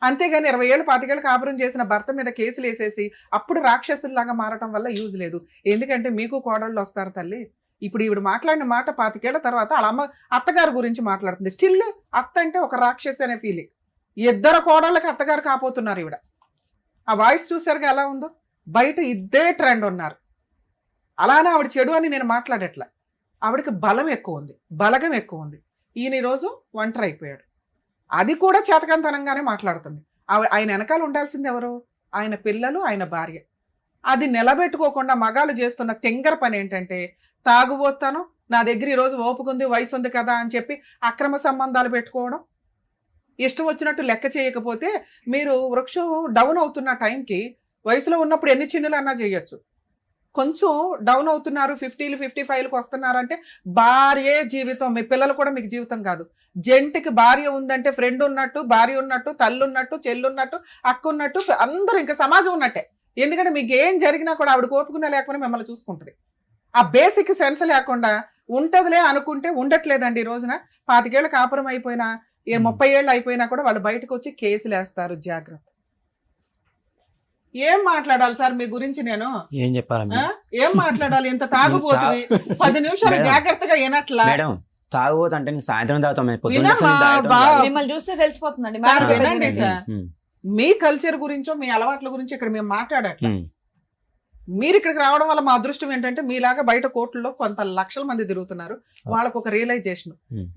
అంతేగాని 20 ఏళ్ళు 25 ఏళ్ళు కాపురం చేసిన భర్త మీద కేసులు వేసేసి అప్పుడు రాక్షసుల్లాగా మారటం వల్ల యూజ్ లేదు. ఎందుకంటే మీకు కోడళ్ళు వస్తారు తల్లి. ఇప్పుడు ఈవిడ మాట్లాడిన మాట 25 ఏళ్ల తర్వాత వాళ్ళ అమ్మ అత్తగారి గురించి మాట్లాడుతుంది. స్టిల్ అత్త అంటే ఒక రాక్షసి అనే ఫీలింగ్. ఇద్దరు కోడళ్ళకి అత్తగారు కాపోతున్నారు ఈవిడ. ఆ వాయిస్ చూసారుగా ఎలా ఉందో. బయట ఇద్దే ట్రెండ్ ఉన్నారు. అలానే ఆవిడ చెడు అని నేను మాట్లాడట్లా. ఆవిడకి బలం ఎక్కువ ఉంది, బలగం ఎక్కువ ఉంది. ఈయన ఈరోజు ఒంటరి అయిపోయాడు. అది కూడా చేతకంతనంగానే మాట్లాడుతుంది. ఆయన వెనకాల ఉండాల్సింది ఎవరు? ఆయన పిల్లలు, ఆయన భార్య. అది నిలబెట్టుకోకుండా మగాళ్ళు చేస్తున్న తెంగర పని ఏంటంటే, తాగుబోతాను, నా దగ్గర ఈరోజు ఓపుకుంది, వయసు ఉంది కదా అని చెప్పి అక్రమ సంబంధాలు పెట్టుకోవడం. ఇష్టం వచ్చినట్టు లెక్క చేయకపోతే మీరు వృక్షం డౌన్ అవుతున్న టైంకి వయసులో ఉన్నప్పుడు ఎన్ని చిన్నులు అన్నా చేయొచ్చు. కొంచెం డౌన్ అవుతున్నారు, 50లు 55లకు వస్తున్నారు అంటే భార్యే జీవితం. మీ పిల్లలు కూడా మీకు జీవితం కాదు. జంటికి భార్య ఉందంటే ఫ్రెండ్ ఉన్నట్టు, భార్య ఉన్నట్టు, తల్లి ఉన్నట్టు, చెల్లున్నట్టు, అక్క ఉన్నట్టు, అందరూ ఇంకా సమాజం ఉన్నట్టే. ఎందుకంటే మీకు ఏం జరిగినా కూడా ఆవిడ కోపుకున్నా లేకపోయినా మిమ్మల్ని చూసుకుంటుంది. ఆ బేసిక్ సెన్స్ లేకుండా ఉంటదిలే అనుకుంటే ఉండట్లేదండి. ఈ రోజున 25 ఏళ్ళ కాపురం అయిపోయినా 30 ఏళ్ళు అయిపోయినా కూడా వాళ్ళు బయటకు వచ్చి కేసులు వేస్తారు. జాగ్రత్త. ఏం మాట్లాడాలి సార్ మీ గురించి? నేను ఏం చెప్పాలి? ఏం మాట్లాడాలి? ఇంత తాగుబోతుంది 10 నిమిషాలు జాగ్రత్తగా వినట్లా. మేడం తాగుబోతు అంటే నేను సాయంత్రం తాగుతాం. మిమ్మల్ని చూస్తే తెలిసిపోతుందండి. సార్ వినండి సార్, మీ కల్చర్ గురించో మీ అలవాట్ల గురించి ఇక్కడ మేము మాట్లాడట్లా. మీరు ఇక్కడికి రావడం వల్ల మా అదృష్టం ఏంటంటే మీలాగా బయట కోర్టుల్లో కొంత లక్షల మంది తిరుగుతున్నారు. వాళ్ళకు ఒక రియలైజేషన్,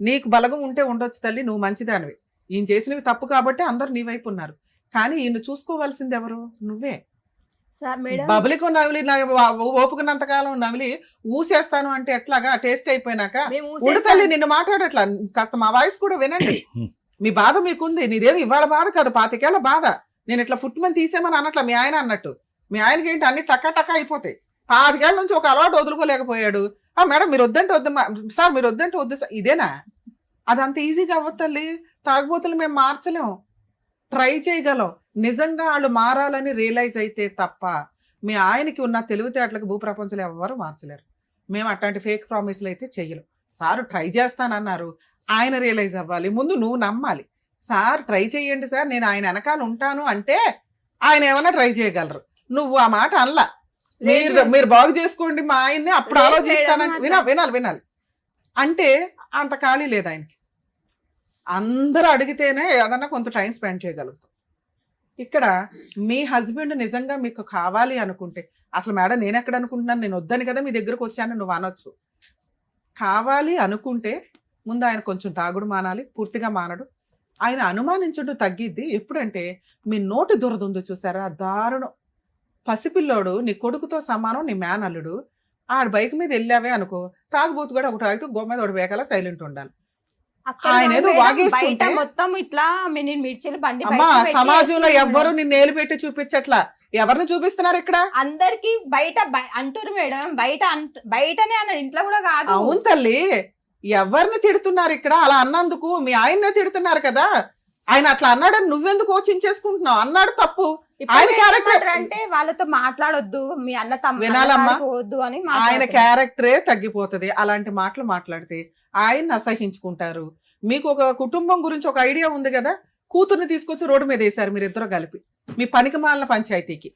నీకు బలగం ఉంటే ఉండొచ్చు తల్లి, నువ్వు మంచిదానివి. ఈయన చేసినవి తప్పు కాబట్టి అందరు నీ వైపు ఉన్నారు. కానీ ఈయన చూసుకోవాల్సింది ఎవరు? నువ్వే. బబులికు నవిలి ఓపుకున్నంత కాలం నవిలి ఊసేస్తాను అంటే ఎట్లాగా? టేస్ట్ అయిపోయినాక ఉడతల్లి నిన్ను మాట్లాడట్లా. కాస్త మా వాయిస్ కూడా వినండి. మీ బాధ మీకుంది, నీదేమి ఇవాళ బాధ కాదు, 25 ఏళ్ల బాధ. నేను ఇట్లా ఫుట్మని తీసేమని అన్నట్లా మీ ఆయన అన్నట్టు. మీ ఆయనకి ఏంటి అన్ని టక్కా టక్కా అయిపోతాయి. 25 ఏళ్ళ నుంచి ఒక అలవాటు వదులుకోలేకపోయాడు. మేడం మీరు వద్దంటే వద్దు సార్, మీరు వద్దంటే వద్దు సార్. ఇదేనా? అదంత ఈజీగా అవ్వద్దండి. తాగుబోతులు మేము మార్చలేం, ట్రై చేయగలం. నిజంగా వాళ్ళు మారాలని రియలైజ్ అయితే తప్ప మీ ఆయనకి ఉన్న తెలివితేటలకు భూప్రపంచంలో ఎవరు మార్చలేరు. మేము అట్లాంటి ఫేక్ ప్రామిస్లు అయితే చెయ్యలేం. సార్ ట్రై చేస్తానన్నారు, ఆయన రియలైజ్ అవ్వాలి. ముందు నువ్వు నమ్మాలి. సార్ ట్రై చేయండి సార్, నేను ఆయన వెనకాల ఉంటాను అంటే ఆయన ఏమైనా ట్రై చేయగలరు. నువ్వు ఆ మాట అనలా. మీరు బాగు చేసుకోండి మా ఆయన్ని, అప్పుడు ఆలోచిస్తానంటే వినాలి అంటే అంత ఖాళీ లేదు ఆయనకి. అందరూ అడిగితేనే ఏదన్నా కొంత టైం స్పెండ్ చేయగలుగుతాం. ఇక్కడ మీ హస్బెండ్ నిజంగా మీకు కావాలి అనుకుంటే, అసలు మేడం నేను ఎక్కడ అనుకుంటున్నాను, నేను వద్దని కదా మీ దగ్గరకు వచ్చాను నువ్వు అనొచ్చు. కావాలి అనుకుంటే ముందు ఆయన కొంచెం తాగుడు మానాలి. పూర్తిగా మానడు. ఆయన అనుమానించుడు తగ్గిద్ది ఎప్పుడంటే మీ నోటి దురదుందో చూసారా, దారుణం. పసిపిల్లోడు నీ కొడుకుతో సమానం, నీ మేనల్లుడు. ఆడ బైక్ మీద వెళ్ళావే అనుకో, తాగుబోతు కూడా ఒకటి తాగితే గోమ మీద ఒకటి వేకాల సైలెంట్ ఉండాలి. ఆయన ఏదో వాగేస్తుంటే మొత్తం ఇట్లా బండి అమ్మా సమాజంలో ఎవ్వరు నిన్ను ఏలు పెట్టి చూపించట్లా. ఎవరిని చూపిస్తున్నారు ఇక్కడ? అందరికి బయట అంటారు మేడం, బయటనే అన్నాడు, ఇంట్లో కూడా కాదు. అవును తల్లి, ఎవరిని తిడుతున్నారు ఇక్కడ? అలా అన్నందుకు మీ ఆయన్నే తిడుతున్నారు కదా. ఆయన అట్లా అన్నాడని నువ్వెందుకు చించేసుకుంటున్నావు? అన్నాడు తప్పు. ఆయన క్యారెక్టర్ అంటే వాళ్ళతో మాట్లాడొద్దు, మీ అన్న వినాలమ్మా, అని ఆయన క్యారెక్టరే తగ్గిపోతుంది. అలాంటి మాటలు మాట్లాడితే ఆయన్ని అసహించుకుంటారు. మీకు ఒక కుటుంబం గురించి ఒక ఐడియా ఉంది కదా. కూతుర్ని తీసుకొచ్చి రోడ్డు మీద వేశారు మీరిద్దరు కలిపి, మీ పనికి మాలిన పంచాయతీకి.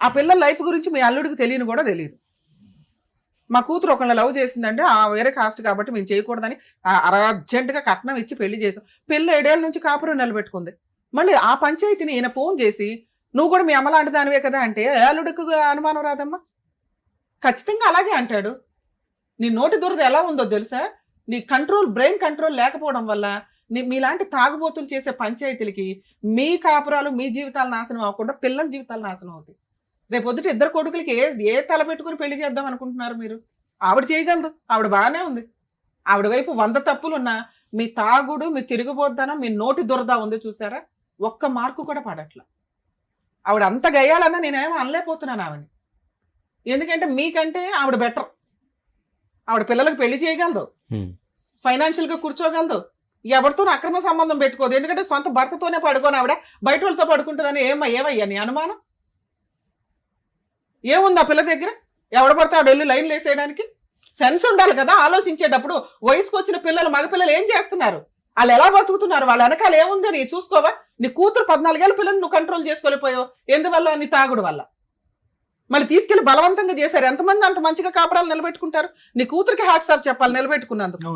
ఆ పిల్లల లైఫ్ గురించి మీ అల్లుడికి తెలియని కూడా తెలియదు. మా కూతురు ఒకళ్ళని లవ్ చేసిందంటే ఆ వేరే కాస్ట్ కాబట్టి మేము చేయకూడదని అర్జెంటుగా కట్నం ఇచ్చి పెళ్లి చేసాం. పిల్ల 7 ఏళ్ళ నుంచి కాపురం నిలబెట్టుకుంది. మళ్ళీ ఆ పంచాయతీని ఈయన ఫోన్ చేసి నువ్వు కూడా మీ అమ్మ లాంటి దానివే కదా అంటే అల్లుడికి అనుమానం రాదమ్మా? ఖచ్చితంగా అలాగే అంటాడు. నీ నోటి దురద ఎలా ఉందో తెలుసా? నీ బ్రెయిన్ కంట్రోల్ లేకపోవడం వల్ల మీలాంటి తాగుబోతులు చేసే పంచాయతీలకి మీ కాపురాలు, మీ జీవితాలు నాశనం అవ్వకుండా పిల్లల జీవితాలు నాశనం అవుతాయి. రేపు పొద్దుట ఇద్దరు కొడుకులకి ఏ తల పెట్టుకుని పెళ్లి చేద్దాం అనుకుంటున్నారు మీరు? ఆవిడ చేయగలదు, ఆవిడ బాగానే ఉంది. ఆవిడ వైపు 100 తప్పులున్నా మీ తాగుడు, మీ తిరిగిపోద్దనం, మీ నోటి దురద ఉంది చూసారా, ఒక్క మార్కు కూడా పడట్లా. ఆవిడ అంత గయ్యాలన్నా నేనేమో అనలేకపోతున్నాను ఆవిడని. ఎందుకంటే మీకంటే ఆవిడ బెటర్. ఆవిడ పిల్లలకు పెళ్లి చేయగలదు, ఫైనాన్షియల్ గా కూర్చోగలదు, ఎవరితో అక్రమ సంబంధం పెట్టుకోదు. ఎందుకంటే సొంత భర్తతోనే పడుకోని ఆవిడ బయట వాళ్ళతో పడుకుంటుందని ఏమయ్యా నీ అనుమానం? ఏముంది ఆ పిల్ల దగ్గర? ఎవడ పడితే ఆవిడ వెళ్ళి లైన్లు వేసేయడానికి సెన్స్ ఉండాలి కదా. ఆలోచించేటప్పుడు వయసుకు వచ్చిన పిల్లలు, మగపిల్లలు ఏం చేస్తున్నారు, వాళ్ళు ఎలా బతుకుతున్నారు, వాళ్ళ వెనకాల ఏముంది నీ చూసుకోవా? నీ కూతురు 14 ఏళ్ళ పిల్లలు నువ్వు కంట్రోల్ చేసుకోలేకపోయావు. ఎందువల్ల? నీ తాగుడు వల్ల. మళ్ళీ తీసుకెళ్లి బలవంతంగా చేశారు. ఎంతమంది అంత మంచిగా కాపురాలు నిలబెట్టుకుంటారు? నీ కూతురికి హ్యాట్స్ ఆఫ్ చెప్పాలి నిలబెట్టుకున్నందుకు.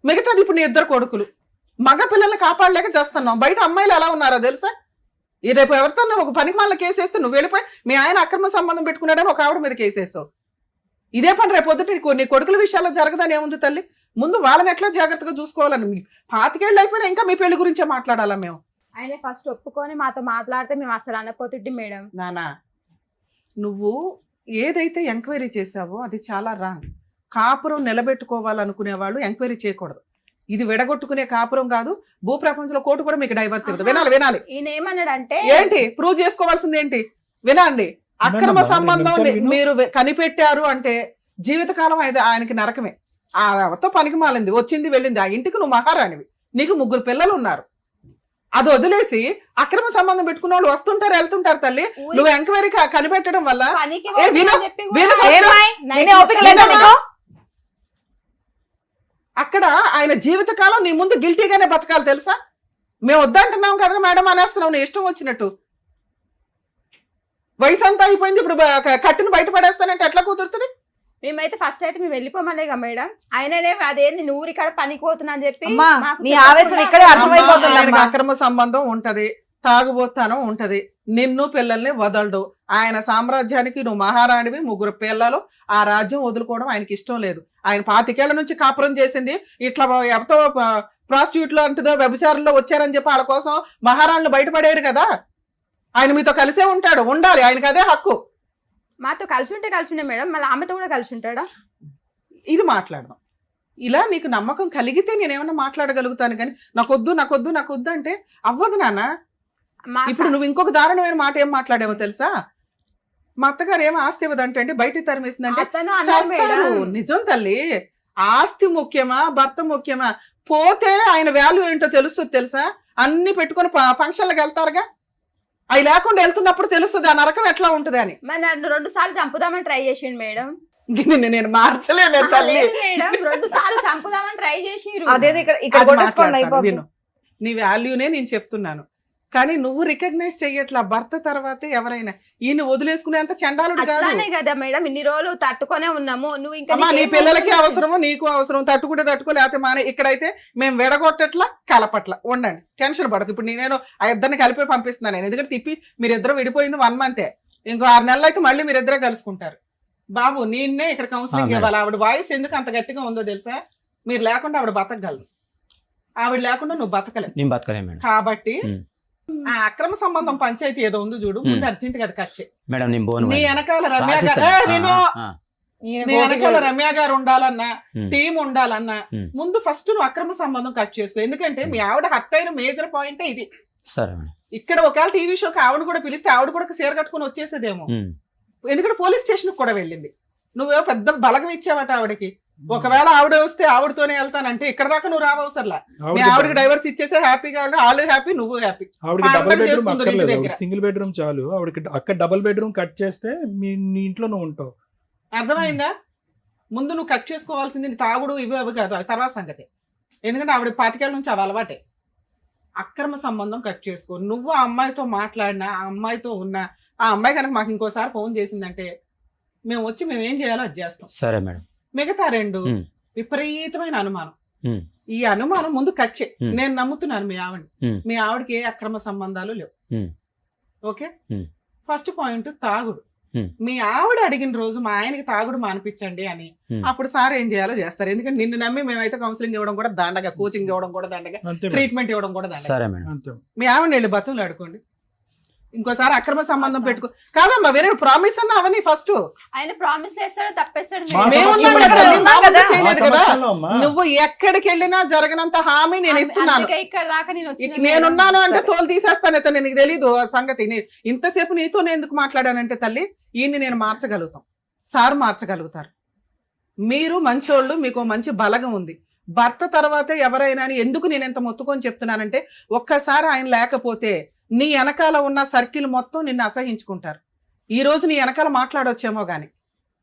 మిగతాది ఇప్పుడు నీ ఇద్దరు కొడుకులు, మగ పిల్లల్ని కాపాడలేక చేస్తున్నావు. బయట అమ్మాయిలు ఎలా ఉన్నారో తెలుసా? ఈ రేపు ఎవరితో ఒక పనికి మళ్ళీ కేసేస్తే నువ్వు వెళ్ళిపోయి మీ ఆయన అక్రమ సంబంధం పెట్టుకున్నాడని ఒక ఆవిడ మీద కేసేసావు. ఇదే పని రేపు పొద్దుట నీ కొడుకుల విషయాల్లో జరగదని ఏముంది తల్లి? ముందు వాళ్ళని ఎట్లా జాగ్రత్తగా చూసుకోవాలని. 25 ఏళ్ళు అయిపోయినా ఇంకా మీ పెళ్లి గురించే మాట్లాడాలా మేము? ఆయన ఫస్ట్ ఒప్పుకొని మాతో మాట్లాడితే మేము అసలు అనపోతుంటే మేడం. నానా, నువ్వు ఏదైతే ఎంక్వైరీ చేసావో అది చాలా రాంగ్. కాపురం నిలబెట్టుకోవాలనుకునే వాళ్ళు ఎంక్వైరీ చేయకూడదు. ఇది విడగొట్టుకునే కాపురం కాదు. భూ ప్రపంచంలో కోర్టు కూడా మీకు డైవర్స్ ఇవ్వదు. వినాలి. ఈయన ఏమన్నాడంటే ఏంటి ప్రూవ్ చేసుకోవాల్సింది ఏంటి? వినండి. అక్రమ సంబంధం మీరు కనిపెట్టారు అంటే జీవితకాలం ఆయనకి నరకమే. ఆతో పనికి మాలింది, వచ్చింది వెళ్ళింది. ఆ ఇంటికి నువ్వు మహారాణివి, నీకు 3 పిల్లలు ఉన్నారు. అది వదిలేసి అక్రమ సంబంధం పెట్టుకున్న వాళ్ళు వస్తుంటారు వెళ్తుంటారు తల్లి. నువ్వు ఎంక్వైరీ కనిపెట్టడం వల్ల అక్కడ ఆయన జీవితకాలం నీ ముందు గిల్టీగానే బతకాలి తెలుసా? మేము వద్దంటున్నాం కదా మేడం అనేస్తున్నావు నీ ఇష్టం వచ్చినట్టు. వయసు అంతా అయిపోయింది, ఇప్పుడు కట్టిని బయటపడేస్తానంటే ఎట్లా కుదురుతుంది? మేమైతే ఫస్ట్ అయితే మేము వెళ్ళిపోమలేగా మేడం. ఆయననే అదేంది నూరి కాడ పనికి పోతున్నా అని చెప్పి అక్రమ సంబంధం ఉంటది, తాగుబోతానం ఉంటది, నిన్ను పిల్లల్ని వదలడు. ఆయన సామ్రాజ్యానికి నువ్వు మహారాణివి, 3 పిల్లలు. ఆ రాజ్యం వదులుకోవడం ఆయనకి ఇష్టం లేదు. ఆయన 25 ఏళ్ల నుంచి కాపురం చేసింది ఇట్లా ఎవరితో ప్రాస్టిట్యూట్లో అంటుందో వ్యభిచారంలో వచ్చారని చెప్పి వాళ్ళ కోసం మహారాణులు బయటపడేరు కదా. ఆయన మీతో కలిసే ఉంటాడు, ఉండాలి, ఆయనకి అదే హక్కు. మాతో కలిసి ఉంటే మేడం, మళ్ళీ ఆమెతో కూడా కలిసి ఉంటాడా? ఇది మాట్లాడదాం. ఇలా నీకు నమ్మకం కలిగితే నేనేమన్నా మాట్లాడగలుగుతాను, కానీ నాకొద్దు అంటే అవ్వదు నాన్న. ఇప్పుడు నువ్వు ఇంకొక దారుణమైన మాట ఏం మాట్లాడేమో తెలుసా? మా అత్తగారు ఏమో ఆస్తి ఇవ్వదంటే బయటికి తరిమేసిందంటే చేస్తారు. నిజం తల్లి. ఆస్తి ముఖ్యమా భర్త ముఖ్యమా? పోతే ఆయన వాల్యూ ఏంటో తెలుస్తుంది తెలుసా? అన్ని పెట్టుకుని ఫంక్షన్లకు వెళ్తారుగా, అవి లేకుండా వెళ్తున్నప్పుడు తెలుస్తుంది ఆ నరకం ఎట్లా ఉంటది అని. నన్ను 2 సార్లు చంపుదామని ట్రై చేసిండు మేడం. నేను మార్చలేను తల్లి. మేడం 2 సార్లు చంపుదామని ట్రై చేసిరు. విను, నీ వాల్యూనే నేను చెప్తున్నాను. కానీ నువ్వు రికగ్నైజ్ చెయ్యట్లా. భర్త తర్వాతే ఎవరైనా. ఈయన వదిలేసుకునేంత చండాలుడు కాదు కదా మేడం. ఇన్ని రోజులు తట్టుకునే ఉన్నాము. నువ్వు ఇంకా నీ పిల్లలకి అవసరము, నీకు అవసరం. తట్టుకుంటే లేకపోతే మానే. ఇక్కడైతే మేము విడగొట్టట్లా, కలపట్ల. ఉండండి, టెన్షన్ పడకు. ఇప్పుడు నేను ఆ ఇద్దరిని కలిపి పంపిస్తున్నాను నేను. ఎందుకంటే తిప్పి మీరిద్దరు విడిపోయింది 1 మంతే. ఇంకో 6 నెలలు అయితే మళ్ళీ మీరిద్దరే కలుసుకుంటారు. బాబు నేనే ఇక్కడ కౌన్సిలింగ్ ఇవ్వాలి. ఆవిడ వాయిస్ ఎందుకు అంత గట్టిగా ఉందో తెలుసా? మీరు లేకుండా ఆవిడ బతకగలదు, ఆవిడ లేకుండా నువ్వు బతకలేవు. కాబట్టి ఆ అక్రమ సంబంధం పంచాయతీ ఏదో ఉంది చూడు, ముందు అర్జెంట్ గా కట్ చేయి. నీ వెనకాల రమ్య గారు ఉండాలన్నా, టీం ఉండాలన్నా ముందు ఫస్ట్ నువ్వు అక్రమ సంబంధం కట్ చేసుకో. ఎందుకంటే మీ ఆవిడ హర్ట్ అయిన మేజర్ పాయింట్ ఇది. ఇక్కడ ఒకవేళ టీవీ షోకి ఆవిడ కూడా పిలిస్తే ఆవిడ కూడా చీర కట్టుకుని వచ్చేసేదేమో. ఎందుకంటే పోలీస్ స్టేషన్ కూడా వెళ్ళింది. నువ్వేమో పెద్ద బలగం ఇచ్చావట ఆవిడకి. ఒకవేళ ఆవిడ వస్తే ఆవిడతోనే వెళ్తానంటే ఇక్కడ దాకా నువ్వు రావసరలా. మీ ఆవిడకి డైవర్స్ ఇచ్చేసే హ్యాపీగా వాళ్ళు హ్యాపీ, నువ్వు హ్యాపీ. సింగిల్ బెడ్రూమ్ చాలు ఆవిడకి. అక్కడ డబుల్ బెడ్రూమ్ కట్ చేస్తే నీ ఇంట్లో నువ్వు ఉంటావు. అర్థమైందా? ముందు నువ్వు కట్ చేసుకోవాల్సింది తాగుడు ఇవి అవి కాదు, అది తర్వాత సంగతి. ఎందుకంటే ఆవిడ 25 ఏళ్ళ నుంచి అవి అలవాటే. అక్రమ సంబంధం కట్ చేసుకో. నువ్వు ఆ అమ్మాయితో మాట్లాడినా, ఆ అమ్మాయితో ఉన్నా, ఆ అమ్మాయి కనుక మాకు ఇంకోసారి ఫోన్ చేసిందంటే మేము వచ్చి మేము ఏం చేయాలో అది చేస్తాం. సరే మేడం. మిగతా 2 విపరీతమైన అనుమానం. ఈ అనుమానం ముందు కట్ చేయి. నేను నమ్ముతున్నాను మీ ఆవిడని. మీ ఆవిడకి ఏ అక్రమ సంబంధాలు లేవు. Okay Hmm. ఫస్ట్ పాయింట్ తాగుడు. Hmm. మీ ఆవిడ అడిగిన రోజు మా ఆయనకి తాగుడు మానిపించండి అని Hmm. అప్పుడు సార్ ఏం చేయాలో చేస్తారు. ఎందుకంటే నిన్ను నమ్మి మేమైతే కౌన్సిలింగ్ ఇవ్వడం కూడా దండగా, కోచింగ్ ఇవ్వడం కూడా దండగా, అంతే మేడం. ట్రీట్మెంట్ ఇవ్వడం కూడా దండగా. సరే మేడం. అంతే. మీ ఆవిడ వెళ్ళి బతులు ఆడుకోండి, ఇంకోసారి అక్రమ సంబంధం పెట్టుకో. కాదమ్మా వేరే ప్రామిస్ అన్న అవన్నీ ఫస్ట్. ఆయన ప్రామిస్ చేస్తాడు, తప్పేస్తాడు మా మేడం. మేమున్నాం సమక్షంలో కదా, కదా. మా ముందు కదా. చేయలేదు మా కదా. సమక్షంలో అమ్మా. నువ్వు ఎక్కడికి వెళ్ళినా జరగనంత హామీ నేను ఇస్తున్నాను. అందుకే ఇక్కడ దాకా నేను వచ్చిన నేనున్నాను అంటే సరే. తోలు తీసేస్తాను. అయితే నీకు తెలీదు ఆ సంగతి. ఇంతసేపు నీతో నేను ఎందుకు మాట్లాడానంటే తల్లి, ఈయన్ని నేను మార్చగలుగుతాం, సార్ మార్చగలుగుతారు. మీరు మంచోళ్ళు, మీకు మంచి బలగం ఉంది. భర్త తర్వాతే ఎవరైనా అని ఎందుకు నేను ఎంత మొత్తుకొని చెప్తున్నానంటే, ఒక్కసారి ఆయన లేకపోతే నీ వెనకాల ఉన్న సర్కిల్ మొత్తం నిన్ను అసహించుకుంటారు. ఈ రోజు నీ వెనకాల మాట్లాడొచ్చేమో గాని,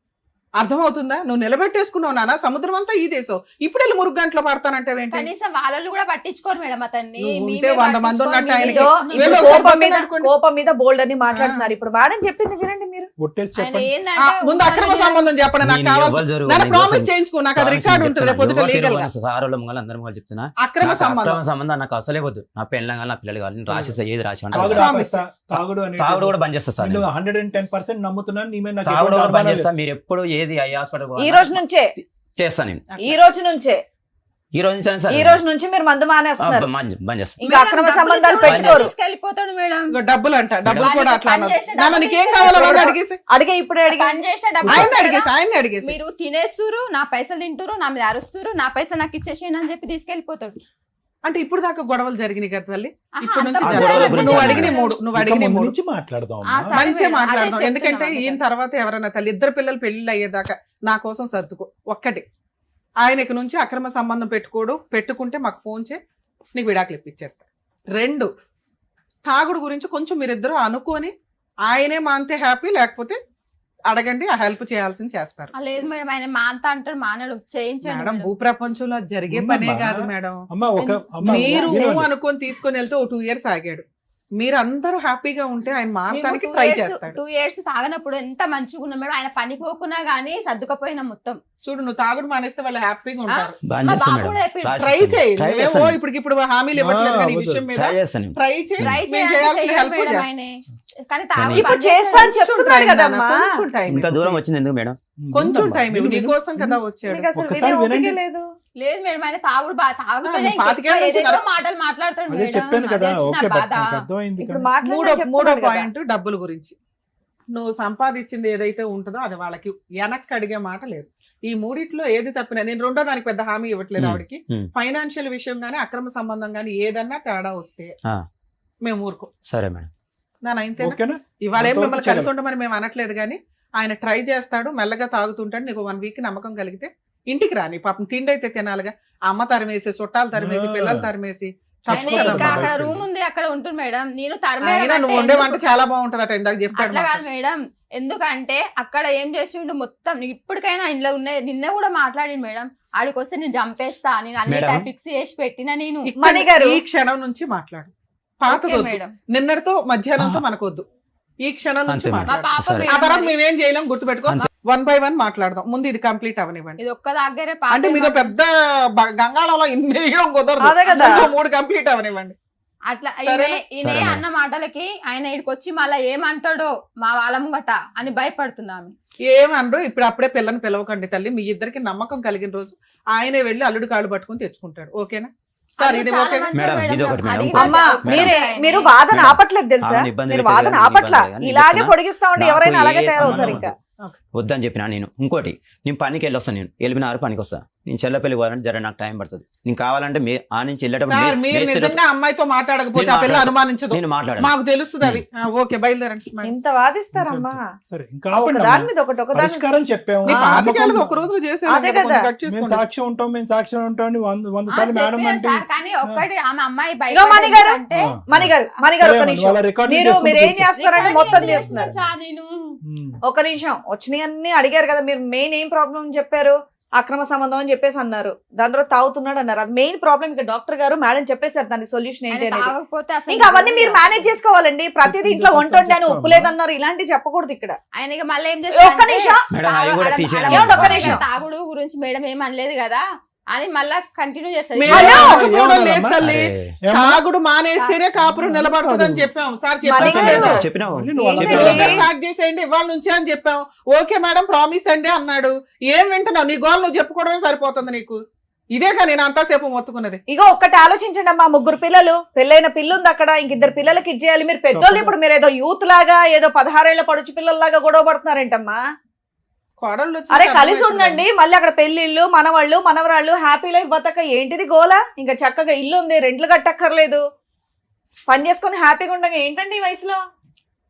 అర్థమవుతుందా? నువ్వు నిలబెట్టేసుకున్నావు నాన్న, సముద్రం అంతా ఈ దేశం. ఇప్పుడు వెళ్ళి 3 గంటలు పడతానంటే ఏంటి? కనీసం వాళ్ళు కూడా పట్టించుకోరు మేడం అతన్ని. నువ్వు మేమే ఉంటే 100 మంది ఉన్నట్టు పట్టించుకోరు, ఆయనకి. ఇదో మేమే వీళ్ళు ఇప్పుడు ఒకసారి కోపం మీద పక్కన కోపం మీద బోల్డ్ అని మాట్లాడుతున్నారు. ఇప్పుడు మేడం చెప్పింది వినండి మీరు. ఒట్టేసి ఆయన చెప్పండి. ఏందంటే ముందు అక్రమ సంబంధం చెప్పండి, నాకు నేను కావాలి. ఎవరు జరుగు- నన్ను నేను ప్రామిస్ కోసం చేయించుకో, నాకు అది ప్రామిస్ రికార్డు ఉంటుంది చెప్తున్నా. రేపు పొద్దుట ఎవరు లీగల్ గా. తిరగని సారోళ్ళ ముంగల అందరి ముంగల చెప్తున్నా. అక్రమ నాకు సంబంధం అక్రమ సంబంధం నాకు అసలే వద్దు. నా పెళ్ళం కానీ నా పిల్లలు కావాలి, నేను రాసేస్తా, ఏది రాసి అంటే తాగుడు ప్రామిస్. ఆపేస్తా. తాగుడు అని తాగుడు కూడా బంద్ చేస్తా సార్. నేను నేను 110% నమ్ముతున్నాను. నీ మీద నాకు తాగుడు ఎటువంటి కూడా బంద్ అనుమానం చేస్తా. లేదు. మీరు ఎప్పుడు ఏది ఐ హాస్పిటల్ ఈ రోజు నుంచే చేస్తాను నేను. ఈ రోజు నుంచే ఈ రోజు నుంచి సార్ ఈ రోజు నుంచి మీరు మందు మానేస్తున్నారు. బంద్ చేస్తాను. ఇంకా అక్రమ డబ్బులు సంబంధాలు ఇస్తే వాడు పెట్టుకోరు. తీసుకెళ్ళిపోతాడు మేడం. ఇగో డబ్బులు అంట, డబ్బులు వాళ్ళు కూడా అట్లా పని అన్నారు. చేసే నాన్న డబ్బులు నీకేం ఇస్తే కావాలో డబ్బులు వాడిని అడిగేసి, అడిగే ఇప్పుడే అడిగి పని చేసే డబ్బులు ఆయన ఇస్తారు అడిగేసి, కదా. ఆయన అడిగేసి. మీరు తినేస్తురు, నా పైసలు తింటురు, నా మీద అరుస్తురు, నా పైసలు నాకు ఇచ్చేసేయండి అని చెప్పి తీసుకెళ్ళిపోతాడు. అంటే ఇప్పుడు దాకా గొడవలు జరిగినాయి కదా తల్లి, ఆహా, ఇప్పుడు నుంచి అంత గొడవల జరగదు. గురించి నువ్వు అన్నారు. అడిగిన మూడు, నువ్వు ఇంకా అడిగిన ముందు మూడు నుంచి మాట్లాడదాం ఆ, అమ్మా. సరే. మంచిగా మేడం, మాట్లాడదాం. అదే ఎందుకంటే చెప్తున్నాను ఈయన కదా. తర్వాత ఎవరైనా తల్లి, 2 పిల్లలు పెళ్లి అయ్యేదాకా నా కోసం సర్దుకో. ఒక్కటి, ఆయనకి నుంచి అక్రమ సంబంధం పెట్టుకుంటే మాకు ఫోన్ చేయి, నీకు విడాకులు ఇప్పించేస్తా. 2, తాగుడు గురించి కొంచెం మీరిద్దరూ అనుకొని ఆయనే మాంతే హ్యాపీ, లేకపోతే అడగండి, ఆ హెల్ప్ చేయాల్సింది చేస్తారు. ఆ, లేదు మేడం, ఆయన మాంతా అంటాడు, మానడు, చేయించండి మేడం, మేడం. భూప్రపంచంలో అది జరిగే పనే కాదు మేడం. అమ్మా ఒక అమ్మా, మీరు వినండి. అనుకొని తీసుకొని వెళ్తే 2 years ఆగాడు. మీరు అందరూ హ్యాపీగా ఉంటే ఆయన మేము మారటానికి 2 ట్రై years చేస్తాడు. 2 years తాగనప్పుడు ఎంత మంచిగా ఉన్నా మేడం, ఆయన పని పోకున్నా గానీ సర్దుకపోయినా మొత్తం. చూడు, నువ్వు తాగుడు మానేస్తే వాళ్ళు హ్యాపీగా ఉంటారు. బంద్ మా చేస్తా బాబు మేడం. కూడా అయిపోయింది. రాసి ట్రై చేయి. ట్రై నువ్వేమో చేస్తాను. ఇప్పుడు హామీలు ఇవ్వట్లేదు కానీ ఈ అవ్వదు. విషయం మీద ట్రై చేస్తాను. ట్రై చేయి. ట్రై మేము చేయాలంటే చేయాల్సిన చెయ్యడు హెల్ప్ మేడం చేస్తాం. ఆయనే. కానీ కానీ తాగుడు ఇప్పుడు బంద్ చేస్తా అని చేస్తాడు. చెప్తున్నాడు కొంచెం కదమ్మా. కొంచెం టైం ఇంత దూరం వచ్చింది ఎందుకు మేడం? కొంచెం ఉందమ్మా. టైం విను, నీ విను. కోసం కదా వచ్చాడు. మీకు అసలు ఒక్కసారి వినే ఓపికే వినండి. లేదు. లేదు మేడం, ఆయన తాగుడు తాగుతూనే ఆ, 25 ఏళ్ళ నుంచి ఏదేదో మాటలు మాట్లాడుతాడు అదే మేడం. చెప్పాను కదా. అదే చిన్న ఓకే, బాధ. నాకు అర్థమైంది ఇప్పుడు కానీ. మాట్లాడమని మూడో చెప్తున్నాడు కదా. పాయింట్ డబ్బుల గురించి. నువ్వు సంపాదించింది ఏదైతే ఉంటుందో అది వాళ్ళకి వెనక్కి అడిగే మాట లేదు. ఈ మూడిట్లో ఏది తప్పినా, నేను రెండో దానికి పెద్ద హామీ ఇవ్వట్లేదు ఆవిడకి. ఫైనాన్షియల్ విషయం గానీ అక్రమ సంబంధం గానీ ఏదన్నా తేడా వస్తే మేము ఊరుకో. సరే మేడం. నా ఇంతేనా? ఓకేనా? ఇవాళ ఏం మిమ్మల్ని అంతవరకు కలిసి ఉండమని మేము అనట్లేదు కానీ ఆయన ట్రై చేస్తాడు, మెల్లగా తాగుతుంటాడు. నీకు 1 week నమ్మకం కలిగితే ఇంటికి రాని, పాపం తిండి అయితే తినాలిగా. అమ్మ తరిమేసి, చుట్టాలు తరిమేసి, పిల్లలు తరిమేసి ఆయన తప్పు కదా. ఇంకా అక్కడ బయట రూమ్ ఉంది, అక్కడ ఉంటుంది మేడం. నేను అయినా తరమేయడం నువ్వు వండే వంట చాలా బాగుంటదట, ఇందాక చెప్పాడు అట్లా మాకు. కాదు మేడం, ఎందుకంటే అక్కడ ఏం చేసిండు మొత్తం. ఇప్పటికైనా ఇంట్లో ఉన్నాయి, నిన్న కూడా మాట్లాడిండు మేడం. ఆడికి వస్తే నేను చంపేస్తా, నేను అన్ని మేడం. ఫిక్స్ చేసి పెట్టిన నేను. ఇక్కడ మణి గారు. ఈ క్షణం నుంచి మాట్లాడు. పాతది ఓకే వద్దు. మేడం. నిన్నటితో మధ్యాహ్నంతో మనకొద్దు. ఈ క్షణం నుంచి అంతే మేడం. మా మాట్లాడు. పాప సరే. ఆ తర్వాత మేడం, మేమేం చేయలేం, గుర్తుపెట్టుకో. అంతే. 1 by 1 మాట్లాడదాం. ముందు ఇది కంప్లీట్ అవనివ్వండి. ఇది ఒక్క దగ్గరే అంటే మీదో పెద్ద గంగాళంలో ఇన్ని వేయడం కుదరదు. అదే కదా. ముందు 3 కంప్లీట్ అవనివ్వండి. అట్లా సరేనా? ఈయన సరే మేడం. అన్న మాటలకి ఆయన ఇక్కడికి వచ్చి మళ్ళా ఏమంటాడో మా వాళ్ళ ముంగట అని భయపడుతున్నాము. ఏమనరు. ఇప్పుడు అప్పుడే పిల్లని పిలవకండి తల్లి. మీ ఇద్దరికి నమ్మకం కలిగిన రోజు ఆయనే వెళ్ళి అల్లుడు కాళ్ళు పట్టుకుని తెచ్చుకుంటాడు. ఓకేనా సార్? ఇది చాలా ఓకే. మంచిగా మేడం, ఇది ఒకటి మేడం. అడిగిన అమ్మా తర్వాత మీరు వాదన మేడం. ఆపట్లేదు తెలుసా? ఆమెను ఇబ్బంది మీరు పెట్టేది వాదన కానీ ఆపట్లా. ఇబ్బంది కానీ ఇలాగే చెప్తున్నా. పొడిగిస్తా ఉంటే నాకు ఎవరైనా అలాగే ఏ తయారవుతారు సంబంధం ఇంకా. వద్దని చెప్పినా నేను. ఇంకోటి, నేను పనికి వెళ్ళొస్తాను. నేను 8:30 పనికి వస్తా. నేను చెల్లపల్లి పోవాలంటే జర నాకు టైం పడుతుంది. నేను కావాలంటే ఆ నుంచి వెళ్ళేటప్పుడు సార్ మీరు నిజంగా అమ్మాయితో మాట్లాడకపోతే ఆ పిల్ల అనుమానించదు. నేను మాట్లాడాను. మాకు తెలుస్తుంది అవి. ఓకే, బయలుదేరండి. ఇంత వాదిస్తారమ్మా. సరే, ఇంకా ఆపండి ఒకదాని అమ్మా. మీద ఒకదాని పరిష్కారం చెప్పాము. మీ ఆ, పాతికేళ్ళది ఒక రోజులో చేసేయాలి అదే కదా, కొంచెం కదా. కట్ మేము చేసుకోండి. సాక్ష్యం ఉంటాం, మేము సాక్ష్యం ఉంటాం అని 100 సార్లు మేడం చెప్పారు అంటే సార్, కానీ ఒక్కటి ఆమె అమ్మాయి ఇగో మణి గారు. అంటే ఆ. మణిగారు సరే ఒక అమ్మా, నిమిషం. వాళ్ళ రికార్డులు మీరు చేసుకుంటూ ఏం కూర్చో. చేస్తారంటే మొత్తం చేస్తున్నారు. సార్ నేను ఒక నిమిషం. వచ్చినాయన్నీ అడిగారు కదా మీరు. మెయిన్ ఏం ప్రాబ్లం అని చెప్పారు? అక్రమ సంబంధం అని చెప్పేసి అన్నారు. దాని తర్వాత తాగుతున్నాడు అన్నారు. అది మెయిన్ ప్రాబ్లం. ఇక డాక్టర్ గారు మేడం చెప్పేశారు దానికి సొల్యూషన్ ఏంటి ఆయన అనేది. తాగకపోతే అసలు ఇంకా అవన్నీ మీరు మేనేజ్ చేసుకోవాలండి. ప్రతిదీ ఇంట్లో వంట వండాను, ఉప్పు లేదన్నారు, ఇలాంటివి చెప్పకూడదు ఇక్కడ. ఆయన ఇక మళ్ళీ ఏం ఒక్క నిమిషం. మేడం, అవి కూడా తీసేయండి. ఏమండి, ఒక్క నిమిషం. తాగుడు గురించి మేడం ఏం అనలేదు కదా, అని మళ్ళా కంటిన్యూ చేస్తారు మేము హలో! అనకపోవడం లేదు తల్లి. ఏమన్నా? తాగుడు మానేస్తేనే కాపురం నిలబడుతుందని చెప్పాం సార్. మరి చెప్పాం చెప్పినావు మళ్ళీ నువ్వు అలా చెప్పినావు. స్టార్ట్ చేసేయండి ఇవాళ నుంచే అని చెప్పాం. ఓకే మేడం ప్రామిస్ అండి అన్నాడు. ఏం వింటున్నావు? నీ గోల్ నువ్వు చెప్పుకోవడమే సరిపోతుంది నీకు. ఇదేగా నేను అంతాసేపు మొత్తుకున్నది. ఇగో ఒక్కటి ఆలోచించండి అమ్మా, 3 పిల్లలు, పెళ్ళైన పిల్లుంది అక్కడ, ఇంక 2 పిల్లలకి ఇచ్చేయాలి. మీరు పెద్దోళ్ళు, ఇప్పుడు మీరు ఏదో యూత్ లాగా ఏదో 16 ఏళ్ల పడుచు పిల్లల్లాగా గొడవ పడుతున్నారేంటమ్మా? కోడళ్ళు వచ్చి అరే కలిసి అర్థమవుతుంది. ఉండండి, మళ్ళీ అక్కడ పెళ్లిళ్ళు, మనవాళ్ళు మనవరాళ్ళు, హ్యాపీ లైఫ్ బతక ఏంటిది గోలా? ఇంకా చక్కగా ఇల్లు ఉంది, రెంట్లు కట్టక్కర్లేదు, పని చేసుకొని హ్యాపీగా ఉండగా ఏంటండి ఈ వయసులో?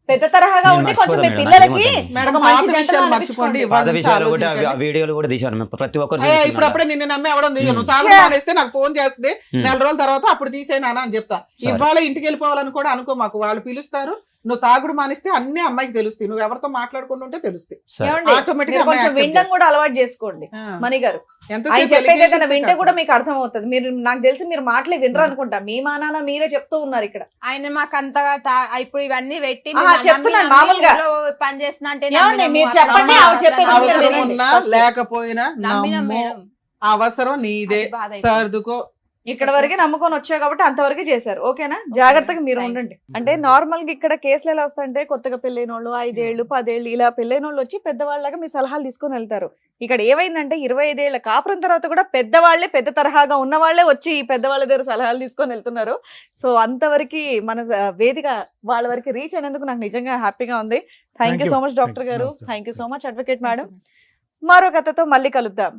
పెద్ద తరహాగా నేను ఉండి కొంచెం మీ మర్చిపోతాను పిల్లలకి మేడం ఒక పాత మంచి జంటను విషయాలు మర్చిపోండి. అనిపించుకోండి. ఇవాళ పాత నుంచి విషయాలు కూడా ఆలోచించండి. ఆ వీడియోలు కూడా తీశాను మేము ప్రతి ఒక్కరు అయ్యా, చూస్తున్నాం. ఇప్పుడప్పుడే నిన్ను నమ్మి ఎవడో నువ్వు ఉమ్. తాగుడు మానేస్తే నాకు ఫోన్ చేస్తే ఉమ్. 4 రోజుల తర్వాత అప్పుడు తీసేనానా అని చెప్తా. సరే. ఇవాళ ఇంటికి వెళ్ళిపోవాలని కూడా అనుకో మాకు. వాళ్ళు పిలుస్తారు, నువ్వు తాగుడు మానేస్తే అన్ని అమ్మాయికి తెలుస్తాయి. నువ్వు ఎవరితో మాట్లాడుకుంటూ ఉంటే తెలుస్తాయి. సరే. ఏమండి? Automatic మీరు అమ్మాయి కొంచెం accept వినడం చేస్తుంది. కూడా అలవాటు చేసుకోండి ఆ. మణి గారు. ఎంతసేపు ఆయన చెప్పేది allegations ఏదైనా వింటే కాదు. కూడా మీకు అర్థం అవుతుంది. మీరు నాకు తెలిసి మీరు మాటలే వినరు అనుకుంటా. మీ మానాన మీరే చెప్తూ ఉన్నారు ఇక్కడ. ఆయన మాకు అంతగా ఇప్పుడు ఇవన్నీ పెట్టి ఆహా, చెప్తున్నాను మామూలుగా. పని చేస్తున్నా అంటే ఏమండి, నమ్మినాము, మీరు అట్లా చెప్పండి, నమ్మినాము, ఆవిడ చెప్పేది అట్లా మీరు అవసరం వినండి. ఉన్నా first. లేకపోయినా నమ్మినాం నమ్ము. మేడం. అవసరం నీదే, అది బాధ అయిపోయింది. సర్దుకో. ఇక్కడ వరకే నమ్ముకొని వచ్చావు కాబట్టి అంతవరకే చేశారు. ఓకేనా? జాగ్రత్తగా మీరు Thank you. ఉండండి. అంటే నార్మల్ గా ఇక్కడ కేసులు ఎలా వస్తాయంటే, కొత్తగా పెళ్ళైన వాళ్ళు 5 ఏళ్ళు 10 ఏళ్ళు ఇలా పెళ్ళైన వాళ్ళు వచ్చి పెద్దవాళ్ళగా మీ సలహాలు తీసుకొని వెళ్తారు. ఇక్కడ ఏమైందంటే 25 ఏళ్ల కాపురం తర్వాత కూడా పెద్దవాళ్లే, పెద్ద తరహాగా ఉన్న వాళ్ళే వచ్చి ఈ పెద్దవాళ్ళ దగ్గర సలహాలు తీసుకొని వెళ్తున్నారు. సో అంతవరకు మన వేదిక వాళ్ళ వరకు రీచ్ అయినందుకు నాకు నిజంగా హ్యాపీగా ఉంది. Thank you so much doctor గారు. నమస్తే. Thank you so much advocate madam. మరో కథతో మళ్ళీ కలుద్దాం.